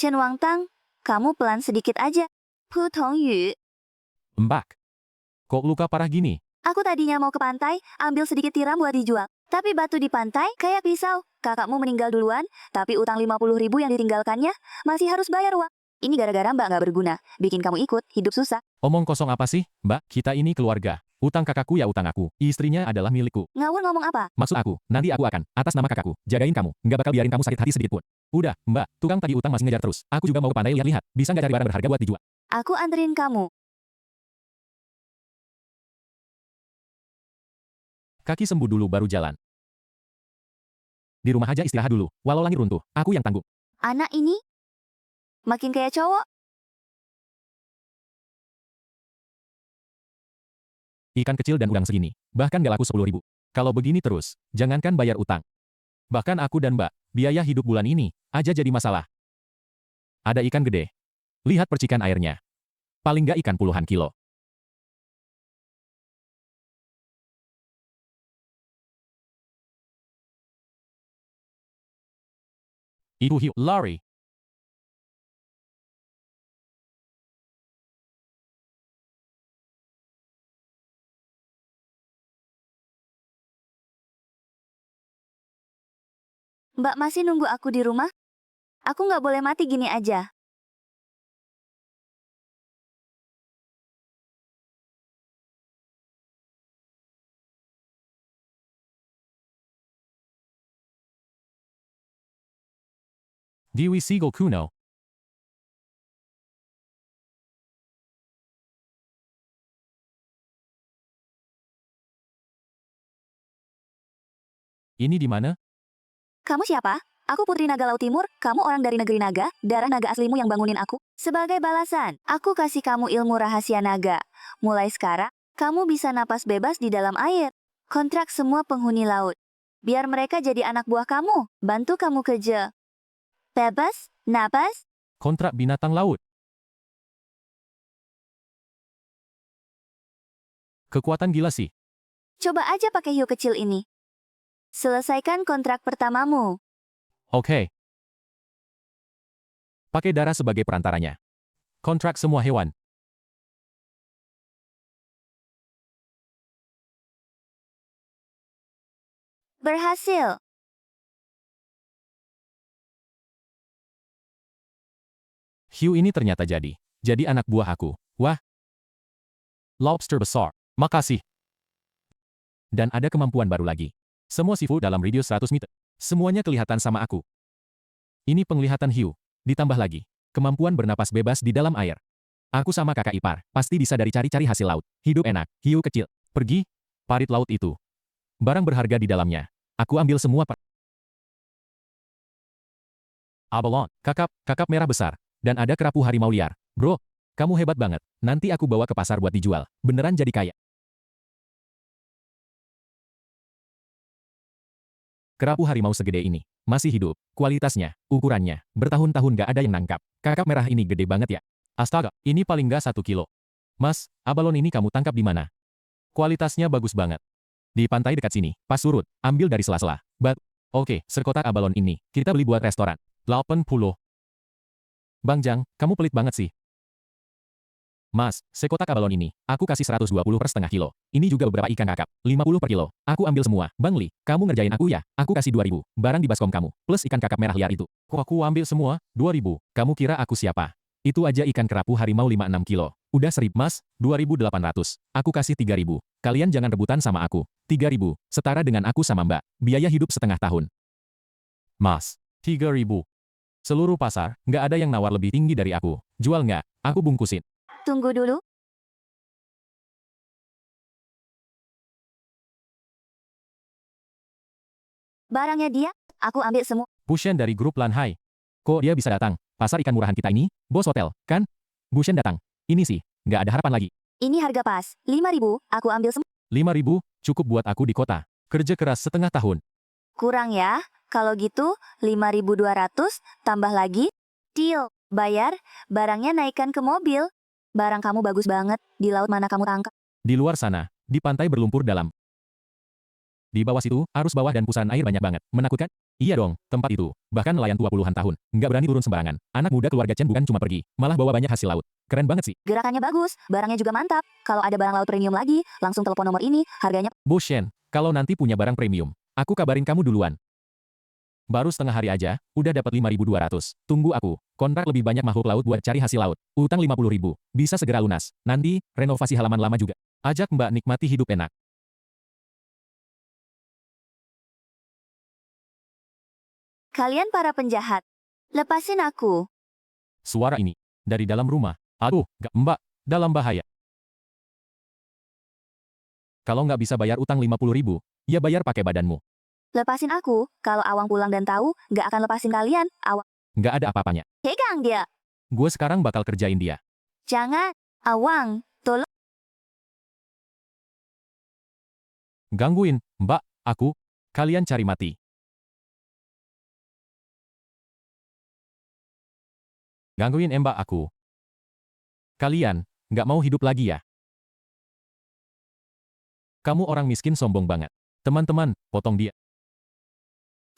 Chen Wangtang, kamu pelan sedikit aja. Pu Tongyu, Mbak, kok luka parah gini? aku tadinya mau ke pantai, ambil sedikit tiram buat dijual. Tapi batu di pantai kayak pisau. Kakakmu meninggal duluan, tapi utang 50.000 yang ditinggalkannya masih harus bayar uang. Ini gara-gara Mbak nggak berguna, bikin kamu ikut hidup susah. Omong kosong apa sih, Mbak? Kita ini keluarga. Utang kakakku ya utang aku. Istrinya adalah milikku. Ngawur ngomong apa? Maksud aku, nanti aku akan, atas nama kakakku, jagain kamu. Nggak bakal biarin kamu sakit hati sedikit pun. Udah, Mbak, tukang tagih utang masih ngejar terus. Aku juga mau ke pantai lihat-lihat. Bisa nggak cari barang berharga buat dijual? Aku anterin kamu. Kaki sembuh dulu baru jalan. Di rumah aja istirahat dulu. Walau langit runtuh, aku yang tanggung. Anak ini makin kayak cowok. Ikan kecil dan udang segini. Bahkan gak laku 10.000. Kalau begini terus, jangankan bayar utang. Bahkan aku dan Mbak, biaya hidup bulan ini, aja jadi masalah. Ada ikan gede. Lihat percikan airnya. Paling gak ikan puluhan kilo. Itu hiu, lari. Mbak masih nunggu aku di rumah? Aku nggak boleh mati gini aja. Dewi Seagull Kuno. Ini di mana? Kamu siapa? Aku Putri Naga Laut Timur, kamu orang dari negeri naga, darah naga aslimu yang bangunin aku. Sebagai balasan, aku kasih kamu ilmu rahasia naga. Mulai sekarang, kamu bisa napas bebas di dalam air. Kontrak semua penghuni laut. Biar mereka jadi anak buah kamu, bantu kamu kerja. Bebas, napas, Kontrak binatang laut. Kekuatan gila sih. coba aja pakai hiu kecil ini. Selesaikan kontrak pertamamu. Oke. Pakai darah sebagai perantaranya. Kontrak semua hewan. Berhasil. Hiu ini ternyata jadi. Jadi anak buah aku. Wah. Lobster besar. Makasih. Dan ada kemampuan baru lagi. Semua seafood dalam radius 100 meter. Semuanya kelihatan sama aku. Ini penglihatan hiu. Ditambah lagi. Kemampuan bernapas bebas di dalam air. Aku sama kakak ipar. Pasti bisa dari cari-cari hasil laut. Hidup enak. Hiu kecil. Pergi. Parit laut itu. Barang berharga di dalamnya. Aku ambil semua. Abalone. Kakap merah besar. Dan ada kerapu harimau liar. Bro, kamu hebat banget. Nanti aku bawa ke pasar buat dijual. Beneran jadi kaya. Kerapu harimau segede ini. Masih hidup. Kualitasnya, ukurannya, bertahun-tahun gak ada yang nangkap. Kakap merah ini gede banget ya. Astaga, ini paling gak 1 kilo. Mas, abalon ini kamu tangkap di mana? Kualitasnya bagus banget. Di pantai dekat sini, pas surut, ambil dari sela-sela. Oke, sekotak abalon ini, kita beli buat restoran. 80. Bang Jang, kamu pelit banget sih. Mas, sekotak abalon ini, aku kasih 120 per setengah kilo. Ini juga beberapa ikan kakap, 50 per kilo. Aku ambil semua. Bang Li, kamu ngerjain aku ya? Aku kasih 2.000. Barang di baskom kamu, plus ikan kakap merah liar itu. Kok aku ambil semua? 2.000. Kamu kira aku siapa? Itu aja ikan kerapu harimau 56 kilo. Udah 1.000 mas, 2.800. Aku kasih 3.000. Kalian jangan rebutan sama aku. 3.000, setara dengan aku sama mbak. Biaya hidup setengah tahun. Mas, 3.000. Seluruh pasar, nggak ada yang nawar lebih tinggi dari aku. Jual nggak? Aku bungkusin. Tunggu dulu. Barangnya dia, aku ambil semua. Bushen dari grup Lanhai. Kok dia bisa datang? Pasar ikan murahan kita ini? Bos hotel, kan? Bushen datang. Ini sih, nggak ada harapan lagi. Ini harga pas, 5.000, aku ambil semua. 5.000, cukup buat aku di kota. Kerja keras setengah tahun. Kurang ya, kalau gitu 5.200, tambah lagi. Deal, bayar, barangnya naikkan ke mobil. Barang kamu bagus banget, di laut mana kamu tangkap? Di luar sana, di pantai berlumpur dalam. Di bawah situ, arus bawah dan pusaran air banyak banget. Menakutkan? Iya dong, tempat itu. Bahkan nelayan tua puluhan tahun. Nggak berani turun sembarangan. Anak muda keluarga Chen bukan cuma pergi, malah bawa banyak hasil laut. Keren banget sih. Gerakannya bagus, barangnya juga mantap. Kalau ada barang laut premium lagi, langsung telepon nomor ini, harganya. Bos Shen, kalau nanti punya barang premium, aku kabarin kamu duluan. Baru setengah hari aja, udah dapat 5.200. Tunggu aku. Kontrak lebih banyak makhluk laut buat cari hasil laut. Utang 50.000. Bisa segera lunas. Nanti, renovasi halaman lama juga. Ajak Mbak nikmati hidup enak. Kalian para penjahat. Lepasin aku. Suara ini. Dari dalam rumah. Aduh, gak Mbak. Dalam bahaya. Kalau nggak bisa bayar utang 50.000, ya bayar pakai badanmu. Lepasin aku. Kalau Awang pulang dan tahu, nggak akan lepasin kalian. Awang. Nggak ada apa-apanya. Pegang dia. Gue sekarang bakal kerjain dia. Jangan. Awang. Tolong. Gangguin, Mbak, aku. Kalian cari mati. Gangguin Mbak aku. Kalian, nggak mau hidup lagi ya? Kamu orang miskin sombong banget. Teman-teman, potong dia.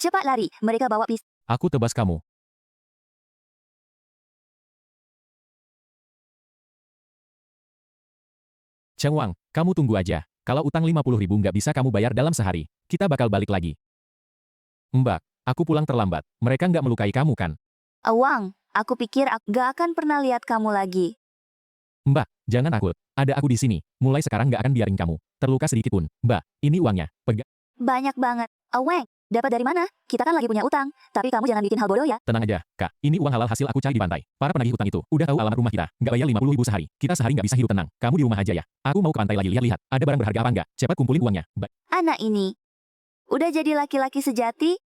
Cepat lari. Mereka bawa pistol. Aku tebas kamu. Cheng Wang, kamu tunggu aja. Kalau utang 50.000 nggak bisa kamu bayar dalam sehari, kita bakal balik lagi. Mbak, aku pulang terlambat. Mereka nggak melukai kamu kan? Awang. Aku pikir aku nggak akan pernah lihat kamu lagi. Mbak, jangan takut. Ada aku di sini. Mulai sekarang nggak akan biarin kamu terluka sedikit pun. Mbak, ini uangnya. Pegang. Banyak banget. Awang. Dapat dari mana? Kita kan lagi punya utang. Tapi kamu jangan bikin hal bodoh ya. Tenang aja, Kak. Ini uang halal hasil aku cari di pantai. Para penagih hutang itu udah tahu alamat rumah kita. Nggak bayar 50.000 sehari. Kita sehari nggak bisa hidup tenang. Kamu di rumah aja ya. Aku mau ke pantai lagi lihat-lihat. Ada barang berharga apa nggak? Cepat kumpulin uangnya. Anak ini. Udah jadi laki-laki sejati?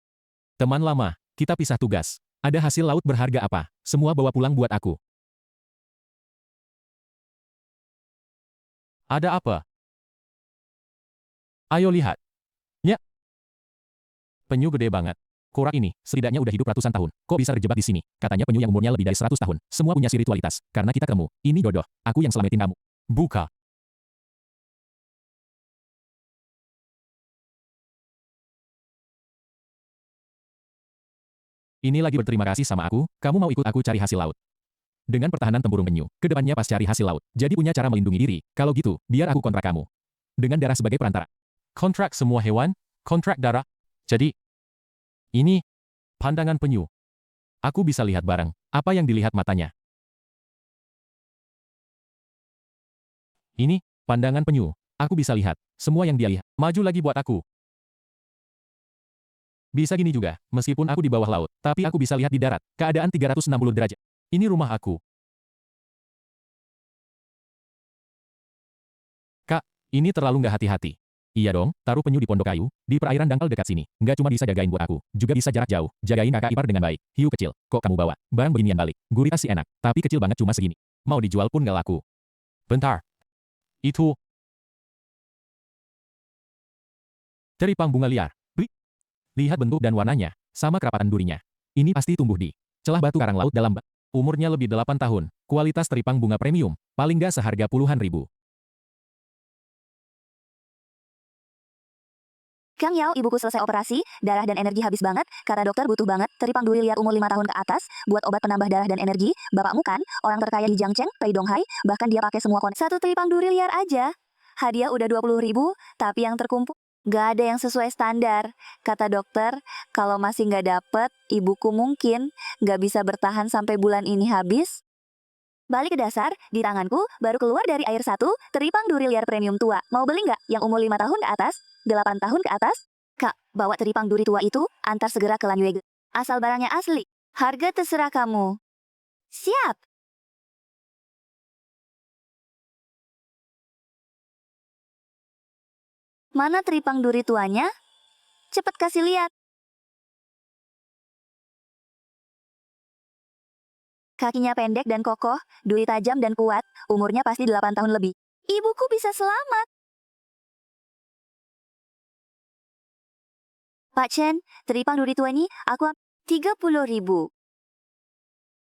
Teman lama, kita pisah tugas. Ada hasil laut berharga apa? Semua bawa pulang buat aku. Ada apa? Ayo lihat. Ya. Penyu gede banget. Korak ini, setidaknya udah hidup ratusan tahun. Kok bisa terjebak di sini? Katanya penyu yang umurnya lebih dari 100 tahun. Semua punya spiritualitas. Karena kita ketemu. Ini jodoh. Aku yang selamatin kamu. Buka. Ini lagi berterima kasih sama aku, kamu mau ikut aku cari hasil laut. Dengan pertahanan tempurung penyu, kedepannya pas cari hasil laut, jadi punya cara melindungi diri. Kalau gitu, biar aku kontrak kamu. Dengan darah sebagai perantara. Kontrak semua hewan, kontrak darah. Jadi, ini pandangan penyu. Aku bisa lihat barang, apa yang dilihat matanya. Ini pandangan penyu. Aku bisa lihat semua yang dia lihat. Maju lagi buat aku. Bisa gini juga, meskipun aku di bawah laut, tapi aku bisa lihat di darat, keadaan 360 derajat. Ini rumah aku. Kak, ini terlalu nggak hati-hati. Iya dong, taruh penyu di pondok kayu, di perairan dangkal dekat sini. Nggak cuma bisa jagain buat aku, juga bisa jarak jauh, jagain kakak ipar dengan baik. Hiu kecil, kok kamu bawa? Barang beginian balik. Gurita sih enak, tapi kecil banget cuma segini. Mau dijual pun nggak laku. Bentar. Itu teripang bunga liar. Lihat bentuk dan warnanya, sama kerapatan durinya. Ini pasti tumbuh di celah batu karang laut dalam bak. Umurnya lebih 8 tahun, kualitas teripang bunga premium, paling nggak seharga puluhan ribu. Kang Yao, ibuku selesai operasi, darah dan energi habis banget, kata dokter butuh banget, teripang duri liar umur 5 tahun ke atas, buat obat penambah darah dan energi, bapakmu kan, orang terkaya di Jiangcheng, Pei Donghai, bahkan dia pakai semua satu teripang duri liar aja. Hadiah udah 20.000, tapi yang terkumpul, gak ada yang sesuai standar. Kata dokter, kalau masih gak dapet, ibuku mungkin gak bisa bertahan sampai bulan ini habis. Balik ke dasar, di tanganku, baru keluar dari air satu, teripang duri liar premium tua. Mau beli nggak? Yang umur 5 tahun ke atas? 8 tahun ke atas? Kak, bawa teripang duri tua itu, antar segera ke Lanyue. Asal barangnya asli. Harga terserah kamu. Siap. Mana teripang duri tuanya? Cepet kasih lihat. Kakinya pendek dan kokoh, duri tajam dan kuat, umurnya pasti 8 tahun lebih. Ibuku bisa selamat. Pak Chen, teripang duri tua ini, aku 30.000.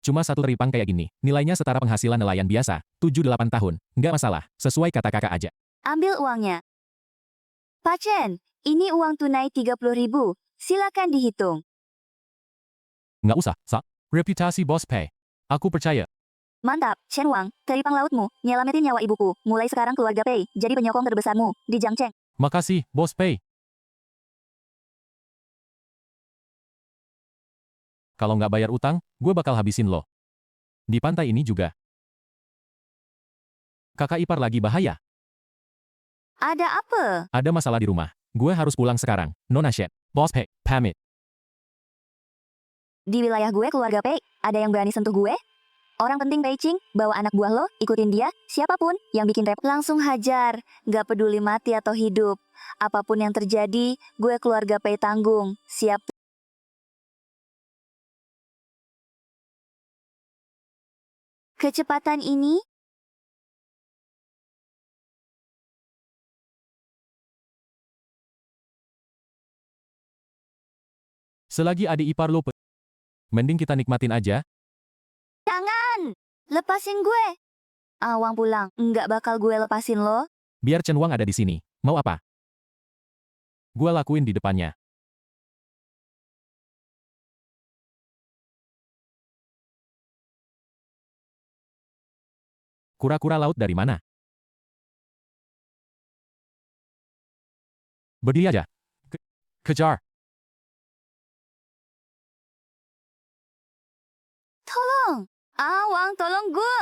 Cuma satu teripang kayak gini, nilainya setara penghasilan nelayan biasa, 7-8 tahun. Nggak masalah, sesuai kata kakak aja. Ambil uangnya. Pak Chen, Ini uang tunai 30.000. Silakan dihitung. Nggak usah, Sa. Reputasi Bos Pei. Aku percaya. Mantap, Shen Wang, teripang lautmu, nyelamatin nyawa ibuku. Mulai sekarang keluarga Pei jadi penyokong terbesarmu di Jiangcheng. Makasih, Bos Pei. Kalau nggak bayar utang, gue bakal habisin lo. Di pantai ini juga. Kakak ipar lagi bahaya. Ada apa? Ada masalah di rumah. Gue harus pulang sekarang. Nona Shen. Bos Pei, pamit. Di wilayah gue keluarga Pei, ada yang berani sentuh gue? Orang penting Pei Ching, bawa anak buah lo, ikutin dia, siapapun yang bikin repot. Langsung hajar, gak peduli mati atau hidup. Apapun yang terjadi, gue keluarga Pei tanggung. Siap. Kecepatan ini? Selagi adik ipar lo mending kita nikmatin aja. Jangan! Lepasin gue! Awang pulang, nggak bakal gue lepasin lo. Biar Chen Wang ada di sini. Mau apa? Gue lakuin di depannya. Kura-kura laut dari mana? Berdiri aja. Kejar. Tolong! Awang, tolong gue!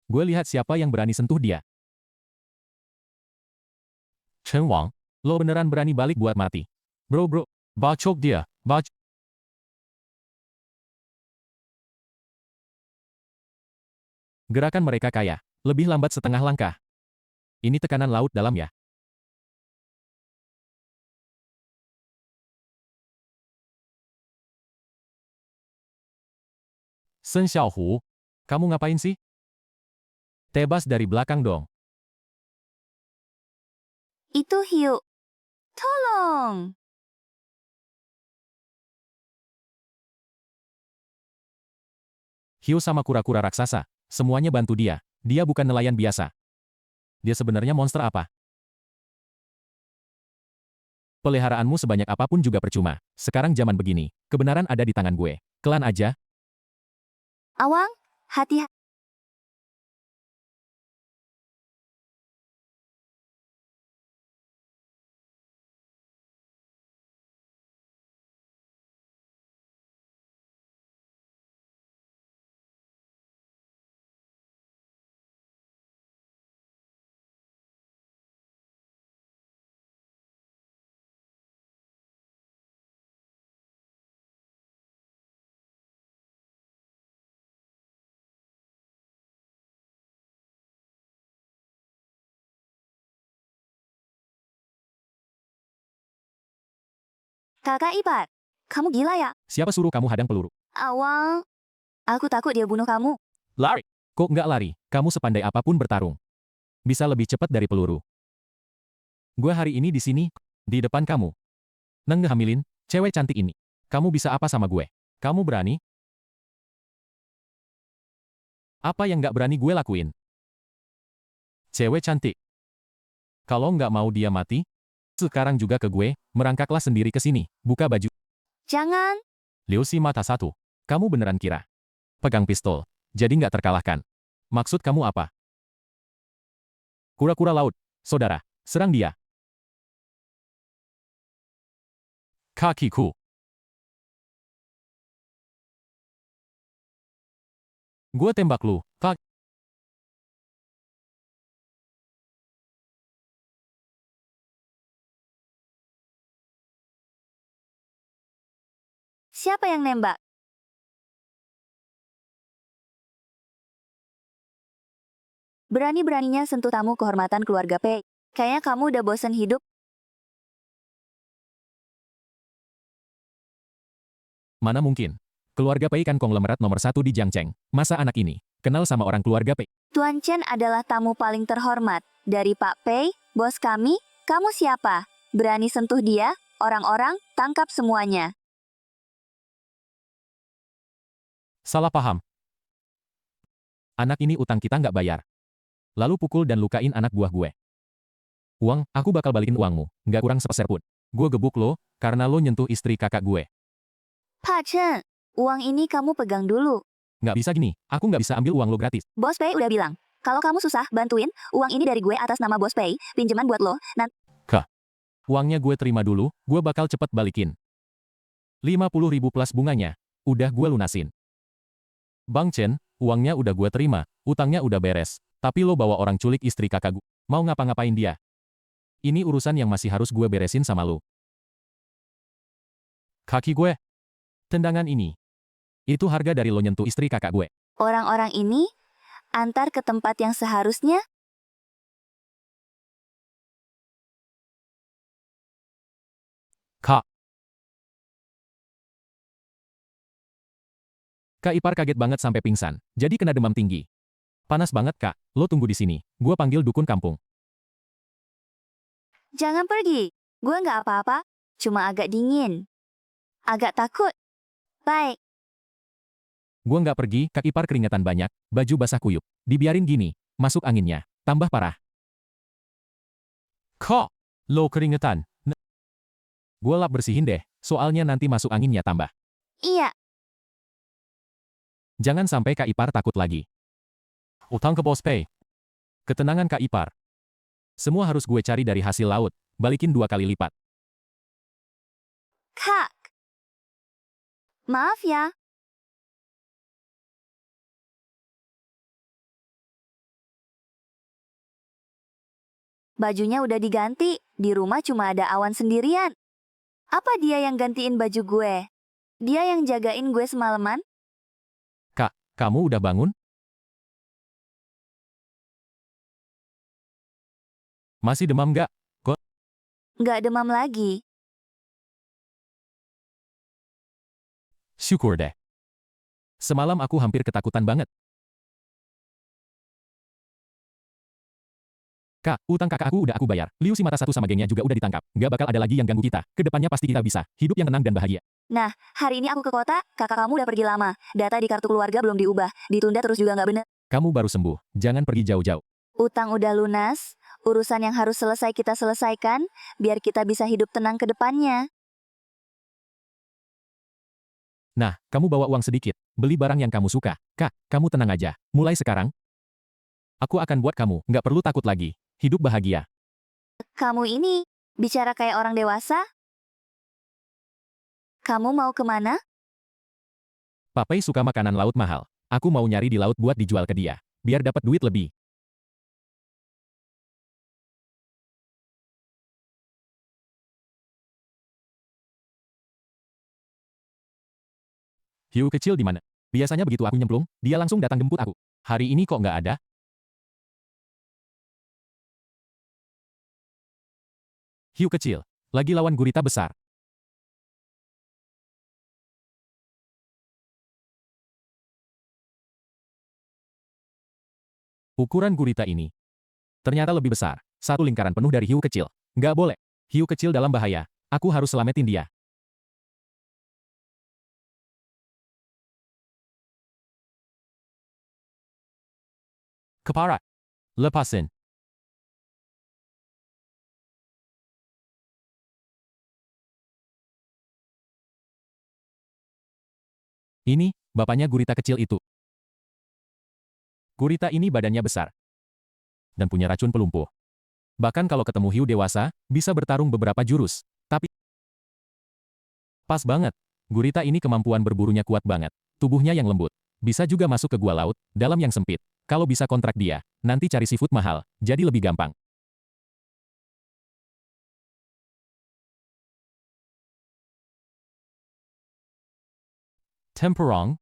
Gue lihat siapa yang berani sentuh dia. Chen Wang, lo beneran berani balik buat mati. Bro, bacok dia, Gerakan mereka kaya, lebih lambat setengah langkah. Ini tekanan laut dalam ya. Shen Xiaohu, kamu ngapain sih? Tebas dari belakang dong. Itu hiu. Tolong! Hiu sama kura-kura raksasa, semuanya bantu dia. Dia bukan nelayan biasa. Dia sebenarnya monster apa? Peliharaanmu sebanyak apapun juga percuma. Sekarang zaman begini, kebenaran ada di tangan gue. Kelan aja. Awang, hati-hati. Kakak ipar, kamu gila ya? Siapa suruh kamu hadang peluru? Awang, aku takut dia bunuh kamu. Lari. Kok nggak lari? Kamu sepandai apapun bertarung. Bisa lebih cepat dari peluru. Gue hari ini di sini, di depan kamu. Neng ngehamilin, cewek cantik ini. Kamu bisa apa sama gue? Kamu berani? Apa yang nggak berani gue lakuin? Cewek cantik. Kalau nggak mau dia mati, sekarang juga ke gue, merangkaklah sendiri ke sini, buka baju. Jangan. Liu Si mata satu. Kamu beneran kira? Pegang pistol, jadi nggak terkalahkan. Maksud kamu apa? Kura-kura laut, saudara, serang dia. Kakiku. Gue tembak lu, kak. Siapa yang nembak? Berani-beraninya sentuh tamu kehormatan keluarga Pei. Kayaknya kamu udah bosen hidup. Mana mungkin? Keluarga Pei kan konglomerat nomor 1 di Jiangcheng. Masa anak ini kenal sama orang keluarga Pei? Tuan Chen adalah tamu paling terhormat. Dari Pak Pei, bos kami, kamu siapa? Berani sentuh dia? Orang-orang, tangkap semuanya. Salah paham. Anak ini utang kita nggak bayar. Lalu pukul dan lukain anak buah gue. Uang, aku bakal balikin uangmu. Nggak kurang sepeser pun. Gue gebuk lo, karena lo nyentuh istri kakak gue. Pak Chen, uang ini kamu pegang dulu. Nggak bisa gini, aku nggak bisa ambil uang lo gratis. Bos Pei udah bilang, kalau kamu susah, bantuin, uang ini dari gue atas nama Bos Pei, pinjaman buat lo, nanti Uangnya gue terima dulu, gue bakal cepet balikin. 50.000 plus bunganya, udah gue lunasin. Bang Chen, uangnya udah gue terima, utangnya udah beres. Tapi lo bawa orang culik istri kakak gue. Mau ngapa-ngapain dia? Ini urusan yang masih harus gue beresin sama lo. Kaki gue. Tendangan ini. Itu harga dari lo nyentuh istri kakak gue. orang-orang ini antar ke tempat yang seharusnya. Kak. Kak Ipar kaget banget sampai pingsan, jadi kena demam tinggi. Panas banget kak, lo tunggu di sini. Gue panggil dukun kampung. Jangan pergi, gue nggak apa-apa, cuma agak dingin. Agak takut. Baik, Gue nggak pergi, Kak Ipar keringetan banyak, baju basah kuyup. Dibiarin gini, masuk anginnya. Tambah parah. Kok? Lo keringetan? Gue lap bersihin deh, soalnya nanti masuk anginnya tambah. iya, Jangan sampai Kak Ipar takut lagi. Utang ke Bos Pei. Ketenangan Kak Ipar. Semua harus gue cari dari hasil laut, balikin 2 kali lipat. Kak. Maaf ya, bajunya udah diganti, di rumah cuma ada awan sendirian. Apa dia yang gantiin baju gue? Dia yang jagain gue semalaman? Kak, kamu udah bangun? Masih demam nggak? Nggak demam lagi. Syukur deh. Semalam aku hampir ketakutan banget. Kak, utang kakak aku udah aku bayar. Liu si mata satu sama gengnya juga udah ditangkap. Nggak bakal ada lagi yang ganggu kita. Kedepannya pasti kita bisa. Hidup yang tenang dan bahagia. Nah, hari ini aku ke kota, kakak kamu udah pergi lama. Data di kartu keluarga belum diubah, ditunda terus juga nggak bener. Kamu baru sembuh. Jangan pergi jauh-jauh. Utang udah lunas, urusan yang harus selesai kita selesaikan, biar kita bisa hidup tenang ke depannya. Nah, kamu bawa uang sedikit. Beli barang yang kamu suka. Kak, kamu tenang aja. Mulai sekarang, aku akan buat kamu nggak perlu takut lagi. Hidup bahagia. Kamu ini, bicara kayak orang dewasa? Kamu mau kemana? Papai suka makanan laut mahal. Aku mau nyari di laut buat dijual ke dia. Biar dapat duit lebih. Hiu kecil di mana? Biasanya begitu aku nyemplung, dia langsung datang jemput aku. Hari ini kok nggak ada? Hiu kecil, lagi lawan gurita besar. Ukuran gurita ini ternyata lebih besar. Satu lingkaran penuh dari hiu kecil. Nggak boleh. Hiu kecil dalam bahaya. Aku harus selamatin dia. Kepara. Lepasin. Ini, bapaknya gurita kecil itu. Gurita ini badannya besar. Dan punya racun pelumpuh. Bahkan kalau ketemu hiu dewasa, bisa bertarung beberapa jurus. Tapi, pas banget. Gurita ini kemampuan berburunya kuat banget. Tubuhnya yang lembut. Bisa juga masuk ke gua laut, dalam yang sempit. Kalau bisa kontrak dia, nanti cari seafood mahal, jadi lebih gampang. Temperong.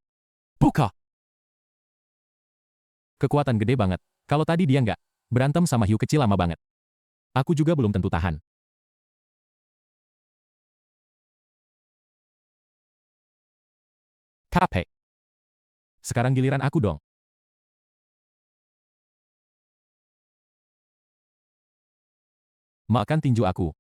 Buka. Kekuatan gede banget. Kalau tadi dia nggak berantem sama hiu kecil lama banget. Aku juga belum tentu tahan. Capek. Sekarang giliran aku dong. Makan tinju aku.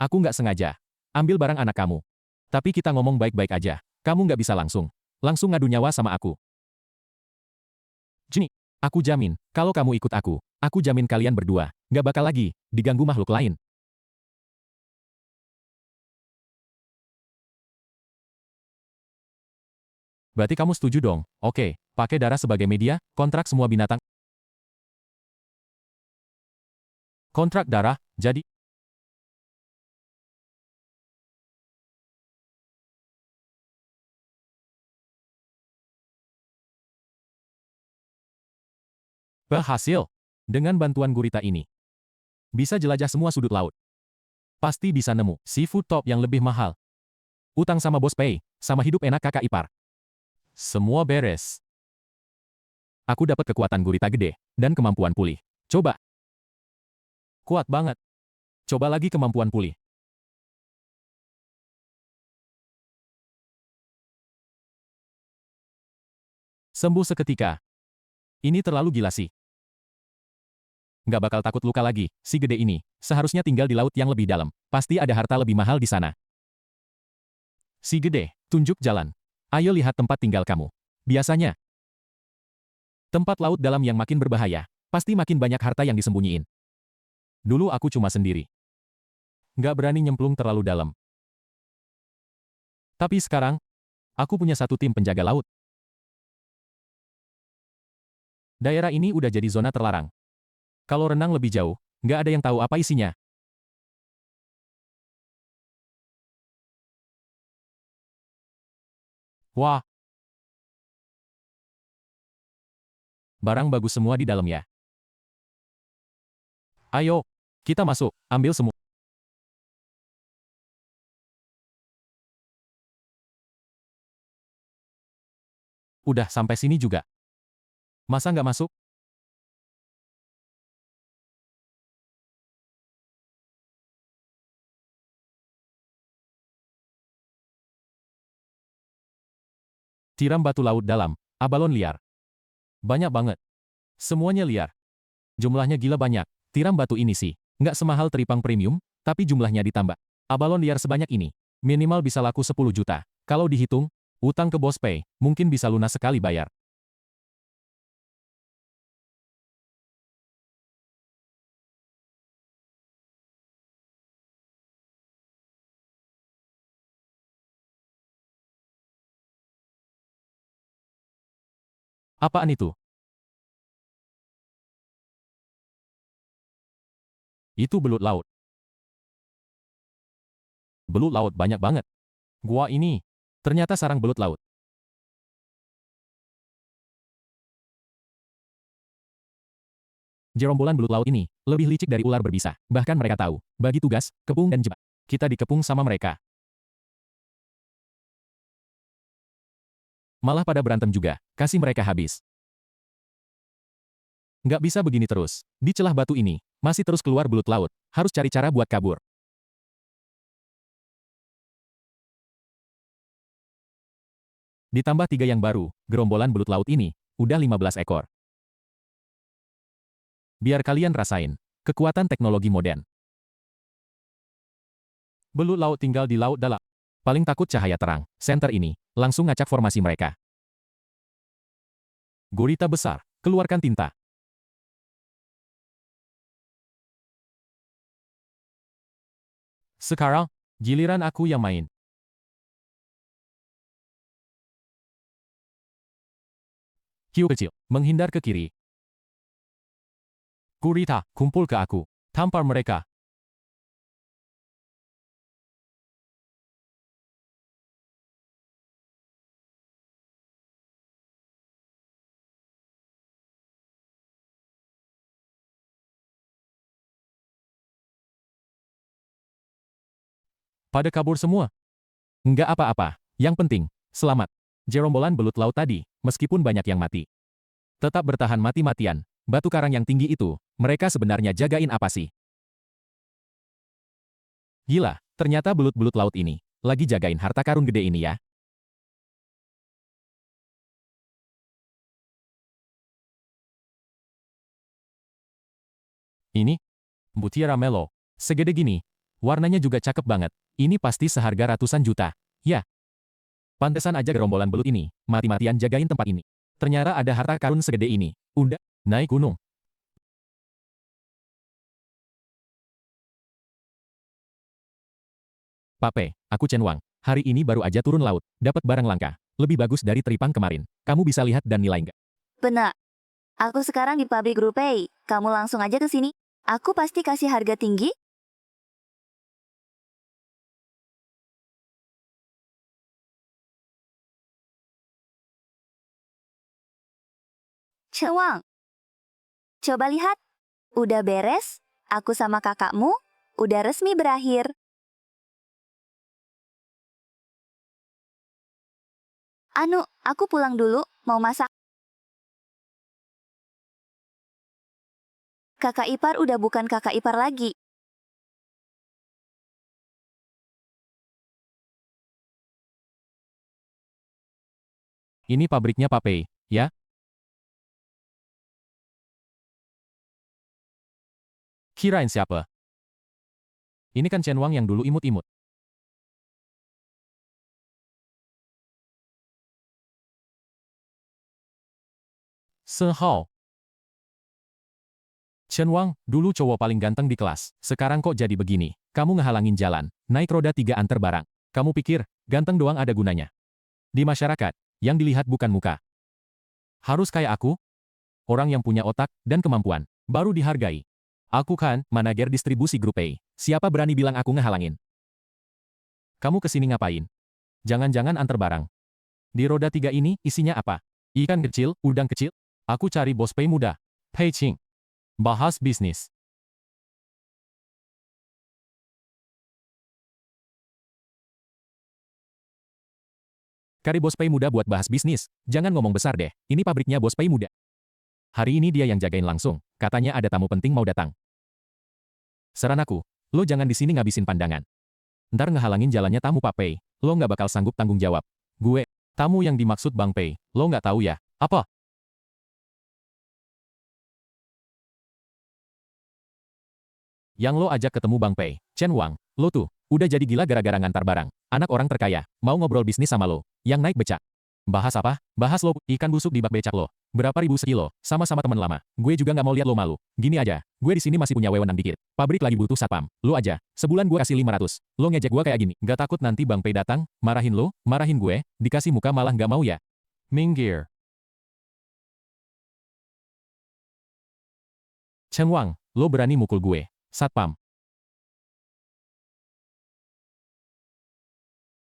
Aku nggak sengaja. Ambil barang anak kamu. Tapi kita ngomong baik-baik aja. Kamu nggak bisa langsung langsung ngadu nyawa sama aku. Jini, aku jamin, kalau kamu ikut aku jamin kalian berdua, nggak bakal lagi diganggu makhluk lain. Berarti kamu setuju dong? Oke, pakai darah sebagai media, kontrak semua binatang. Kontrak darah, jadi berhasil. Dengan bantuan gurita ini, bisa jelajah semua sudut laut. Pasti bisa nemu seafood top yang lebih mahal. Utang sama bos pay, sama hidup enak kakak ipar. Semua beres. Aku dapat kekuatan gurita gede, dan kemampuan pulih. Coba. Kuat banget. Coba lagi kemampuan pulih. Sembuh seketika. Ini terlalu gila sih. Nggak bakal takut luka lagi, si gede ini. Seharusnya tinggal di laut yang lebih dalam. Pasti ada harta lebih mahal di sana. Si gede, tunjuk jalan. Ayo lihat tempat tinggal kamu. Biasanya, tempat laut dalam yang makin berbahaya, pasti makin banyak harta yang disembunyiin. Dulu aku cuma sendiri. Nggak berani nyemplung terlalu dalam. Tapi sekarang, aku punya satu tim penjaga laut. Daerah ini udah jadi zona terlarang. Kalau renang lebih jauh, nggak ada yang tahu apa isinya. Wah, barang bagus semua di dalam ya. Ayo, kita masuk, ambil semua. Udah sampai sini juga. Masa nggak masuk? Tiram batu laut dalam, abalon liar. Banyak banget. Semuanya liar. Jumlahnya gila banyak. Tiram batu ini sih, nggak semahal teripang premium, tapi jumlahnya ditambah. Abalon liar sebanyak ini, minimal bisa laku 10 juta. Kalau dihitung, utang ke bos pay, mungkin bisa lunas sekali bayar. Apaan itu? Itu belut laut. Belut laut banyak banget. Gua ini, ternyata sarang belut laut. Gerombolan belut laut ini, lebih licik dari ular berbisa. Bahkan mereka tahu, bagi tugas, kepung dan jebak. Kita dikepung sama mereka. Malah pada berantem juga, kasih mereka habis. Nggak bisa begini terus. Di celah batu ini, masih terus keluar belut laut. Harus cari cara buat kabur. Ditambah 3 yang baru, gerombolan belut laut ini, udah 15 ekor. Biar kalian rasain, kekuatan teknologi modern. Belut laut tinggal di laut dalam. Paling takut cahaya terang, senter ini, langsung ngacak formasi mereka. Gurita besar, keluarkan tinta. Sekarang, giliran aku yang main. Hiu kecil, menghindar ke kiri. Gurita, kumpul ke aku. Tampar mereka. Pada kabur semua. Nggak apa-apa. Yang penting, selamat. Gerombolan belut laut tadi, meskipun banyak yang mati, tetap bertahan mati-matian. Batu karang yang tinggi itu, mereka sebenarnya jagain apa sih? Gila, ternyata belut-belut laut ini, lagi jagain harta karun gede ini ya. Ini, Mutiara Melo. Segede gini, warnanya juga cakep banget. Ini pasti seharga ratusan juta. Ya, Pantesan aja gerombolan belut ini, mati-matian jagain tempat ini. Ternyata ada harta karun segede ini. Udah, naik gunung. Pape, aku Chen Wang. Hari ini baru aja turun laut, dapat barang langka. Lebih bagus dari teripang kemarin. Kamu bisa lihat dan nilai nggak? Benar. Aku sekarang di pabrik Grupei. Kamu langsung aja ke sini. Aku pasti kasih harga tinggi. Cewang, coba lihat. Udah beres? Aku sama kakakmu udah resmi berakhir. Anu, aku pulang dulu, mau masak. Kakak ipar udah bukan kakak ipar lagi. Ini pabriknya Pape, ya? Kirain siapa? Ini kan Chen Wang yang dulu imut-imut. Sehao. Chen Wang, dulu cowok paling ganteng di kelas. Sekarang kok jadi begini? Kamu ngehalangin jalan, naik roda 3 antar barang. Kamu pikir, ganteng doang ada gunanya? Di masyarakat, yang dilihat bukan muka. Harus kayak aku? Orang yang punya otak dan kemampuan, baru dihargai. Aku kan, manajer distribusi Grupei. Siapa berani bilang aku ngehalangin? Kamu kesini ngapain? Jangan-jangan antar barang. Di roda 3 ini, isinya apa? Ikan kecil, udang kecil? Aku cari bos Pei muda. Pei Ching. Bahas bisnis. Cari bos Pei muda buat bahas bisnis. Jangan ngomong besar deh. Ini pabriknya bos Pei muda. Hari ini dia yang jagain langsung. Katanya ada tamu penting mau datang. Saran aku, lo jangan di sini ngabisin pandangan. Ntar ngehalangin jalannya tamu Pak Pei. Lo nggak bakal sanggup tanggung jawab. Gue, tamu yang dimaksud Bang Pei. Lo nggak tahu ya? Apa? Yang lo ajak ketemu Bang Pei, Chen Wang, lo tuh, udah jadi gila gara-gara ngantar barang. Anak orang terkaya, mau ngobrol bisnis sama lo, yang naik becak. Bahas apa? Bahas lo, ikan busuk di bak becak lo. Berapa ribu sekilo, sama-sama teman lama. Gue juga nggak mau lihat lo malu. Gini aja, gue di sini masih punya wewenang dikit. Pabrik lagi butuh satpam. Lo aja, sebulan gue kasih 500. Lo ngejek gue kayak gini, nggak takut nanti Bang Pei datang, marahin lo, marahin gue, dikasih muka malah nggak mau ya? Minggir. Chen Wang, lo berani mukul gue. Satpam.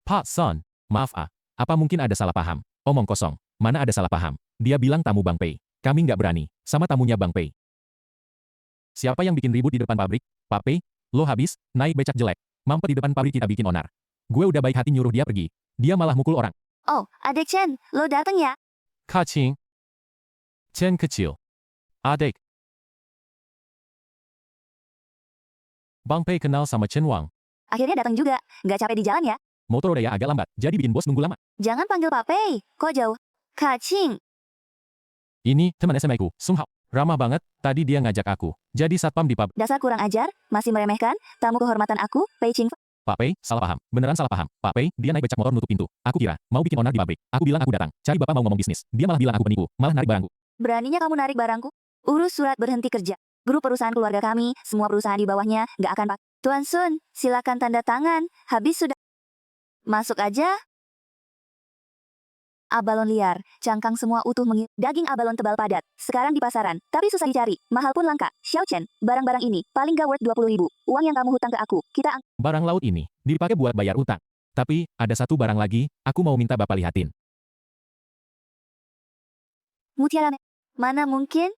Pak Son, maaf apa mungkin ada salah paham? Omong kosong, mana ada salah paham? Dia bilang tamu Bang Pei. Kami nggak berani, sama tamunya Bang Pei. Siapa yang bikin ribut di depan pabrik? Pak Pei, lo habis, naik becak jelek. Mampet di depan pabrik kita bikin onar. Gue udah baik hati nyuruh dia pergi. Dia malah mukul orang. Oh, adek Chen, lo dateng ya? Kacing. Chen kecil. Adek. Bang Pei kenal sama Chen Wang. Akhirnya datang juga. Nggak capek di jalan ya? Motor rodanya agak lambat, jadi bikin bos nunggu lama. Jangan panggil Pak Pei. Kok jauh? Kacing. Ini, teman SMA ku, Sung Hao. Ramah banget, tadi dia ngajak aku. Jadi satpam di pub. Dasar kurang ajar, masih meremehkan tamu kehormatan aku, Pei Ching. Pak Pei, salah paham. Beneran salah paham. Pak Pei, dia naik becak motor nutup pintu. Aku kira, mau bikin onar di pabrik. Aku bilang aku datang. Cari bapak mau ngomong bisnis. Dia malah bilang aku penipu. Malah narik barangku. Beraninya kamu narik barangku? Urus surat berhenti kerja. Grup perusahaan keluarga kami, semua perusahaan di bawahnya, nggak akan pak. Tuan Sun, silakan tanda tangan. Habis sudah. Masuk aja. Abalon liar, cangkang semua utuh daging abalon tebal padat. Sekarang di pasaran, tapi susah dicari. Mahal pun langka. Xiao Chen, barang-barang ini paling gak worth 20.000. Uang yang kamu hutang ke aku, kita Barang laut ini, dipakai buat bayar utang. Tapi, ada satu barang lagi, aku mau minta bapak lihatin. Mutiara mana mungkin?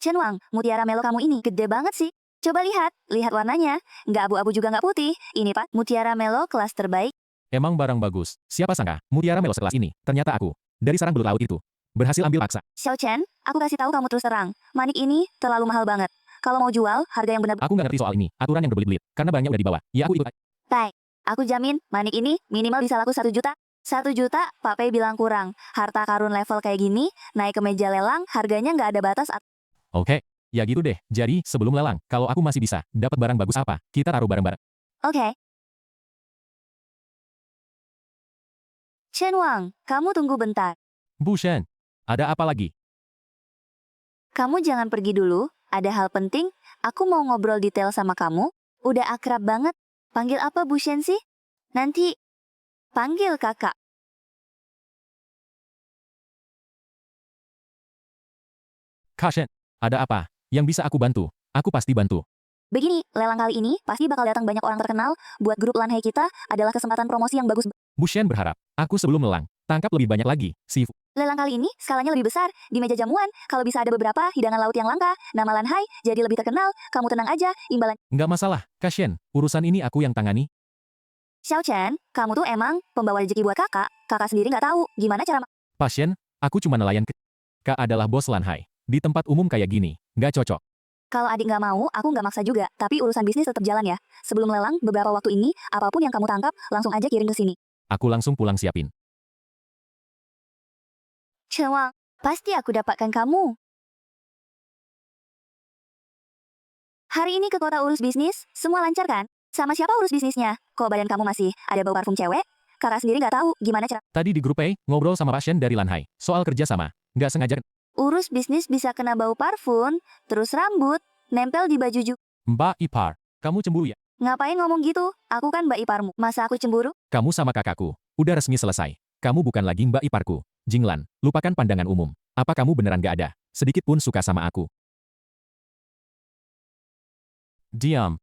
Chen Wang, mutiara melo kamu ini gede banget sih. Coba lihat warnanya. Nggak abu-abu juga nggak putih. Ini pak, mutiara melo kelas terbaik. Emang barang bagus. Siapa sangka, mutiara melo sekelas ini, ternyata aku. Dari sarang belut laut itu. Berhasil ambil paksa. Xiao Chen, aku kasih tahu kamu terus terang. Manik ini terlalu mahal banget. Kalau mau jual, harga yang benar. Aku nggak ngerti soal ini, aturan yang berbelit-belit. Karena barangnya udah dibawa. Ya aku ikut. Tai, aku jamin, manik ini minimal bisa laku 1 juta. 1 juta, Pak Pei bilang kurang. Harta karun level kayak gini, naik ke meja lelang, harganya nggak ada batas. Oke, ya gitu deh. Jadi, sebelum lelang, kalau aku masih bisa, dapat barang bagus apa, kita taruh bareng-bareng. Oke. Chen Wang, kamu tunggu bentar. Bu Shen, ada apa lagi? Kamu jangan pergi dulu, ada hal penting. Aku mau ngobrol detail sama kamu. Udah akrab banget. Panggil apa Bu Shen sih? Nanti panggil kakak. Kak Shen, ada apa? Yang bisa aku bantu? Aku pasti bantu. Begini, lelang kali ini pasti bakal datang banyak orang terkenal. Buat grup Lanhai kita adalah kesempatan promosi yang bagus. Bu Shen berharap, aku sebelum lelang, tangkap lebih banyak lagi, si Lelang kali ini skalanya lebih besar. Di meja jamuan, kalau bisa ada beberapa hidangan laut yang langka, nama Lanhai jadi lebih terkenal. Kamu tenang aja, imbalan. Nggak masalah, Kak Shen, urusan ini aku yang tangani. Xiao Chen, kamu tuh emang pembawa rezeki buat kakak. Kakak sendiri nggak tahu gimana cara. Pasien, aku cuma nelayan ke... Kak adalah bos Lanhai. Di tempat umum kayak gini, nggak cocok. Kalau adik nggak mau, aku nggak maksa juga. Tapi urusan bisnis tetap jalan ya. Sebelum lelang, beberapa waktu ini, apapun yang kamu tangkap, langsung aja kirim ke sini. Aku langsung pulang siapin. Chen Wang, pasti aku dapatkan kamu. Hari ini ke kota urus bisnis, semua lancar kan? Sama siapa urus bisnisnya? Kok badan kamu masih ada bau parfum cewek? Kakak sendiri nggak tahu gimana cara. Tadi di grup A, ngobrol sama pasien dari Lanhai. Soal kerja sama. Nggak sengaja. Urus bisnis bisa kena bau parfum, terus rambut, nempel di baju juga. Mbak Ipar, kamu cemburu ya? Ngapain ngomong gitu? Aku kan mbak iparmu. Masa aku cemburu? Kamu sama kakakku. Udah resmi selesai. Kamu bukan lagi Mbak Iparku. Jinglan, lupakan pandangan umum. Apa kamu beneran gak ada? Sedikit pun suka sama aku. Diam.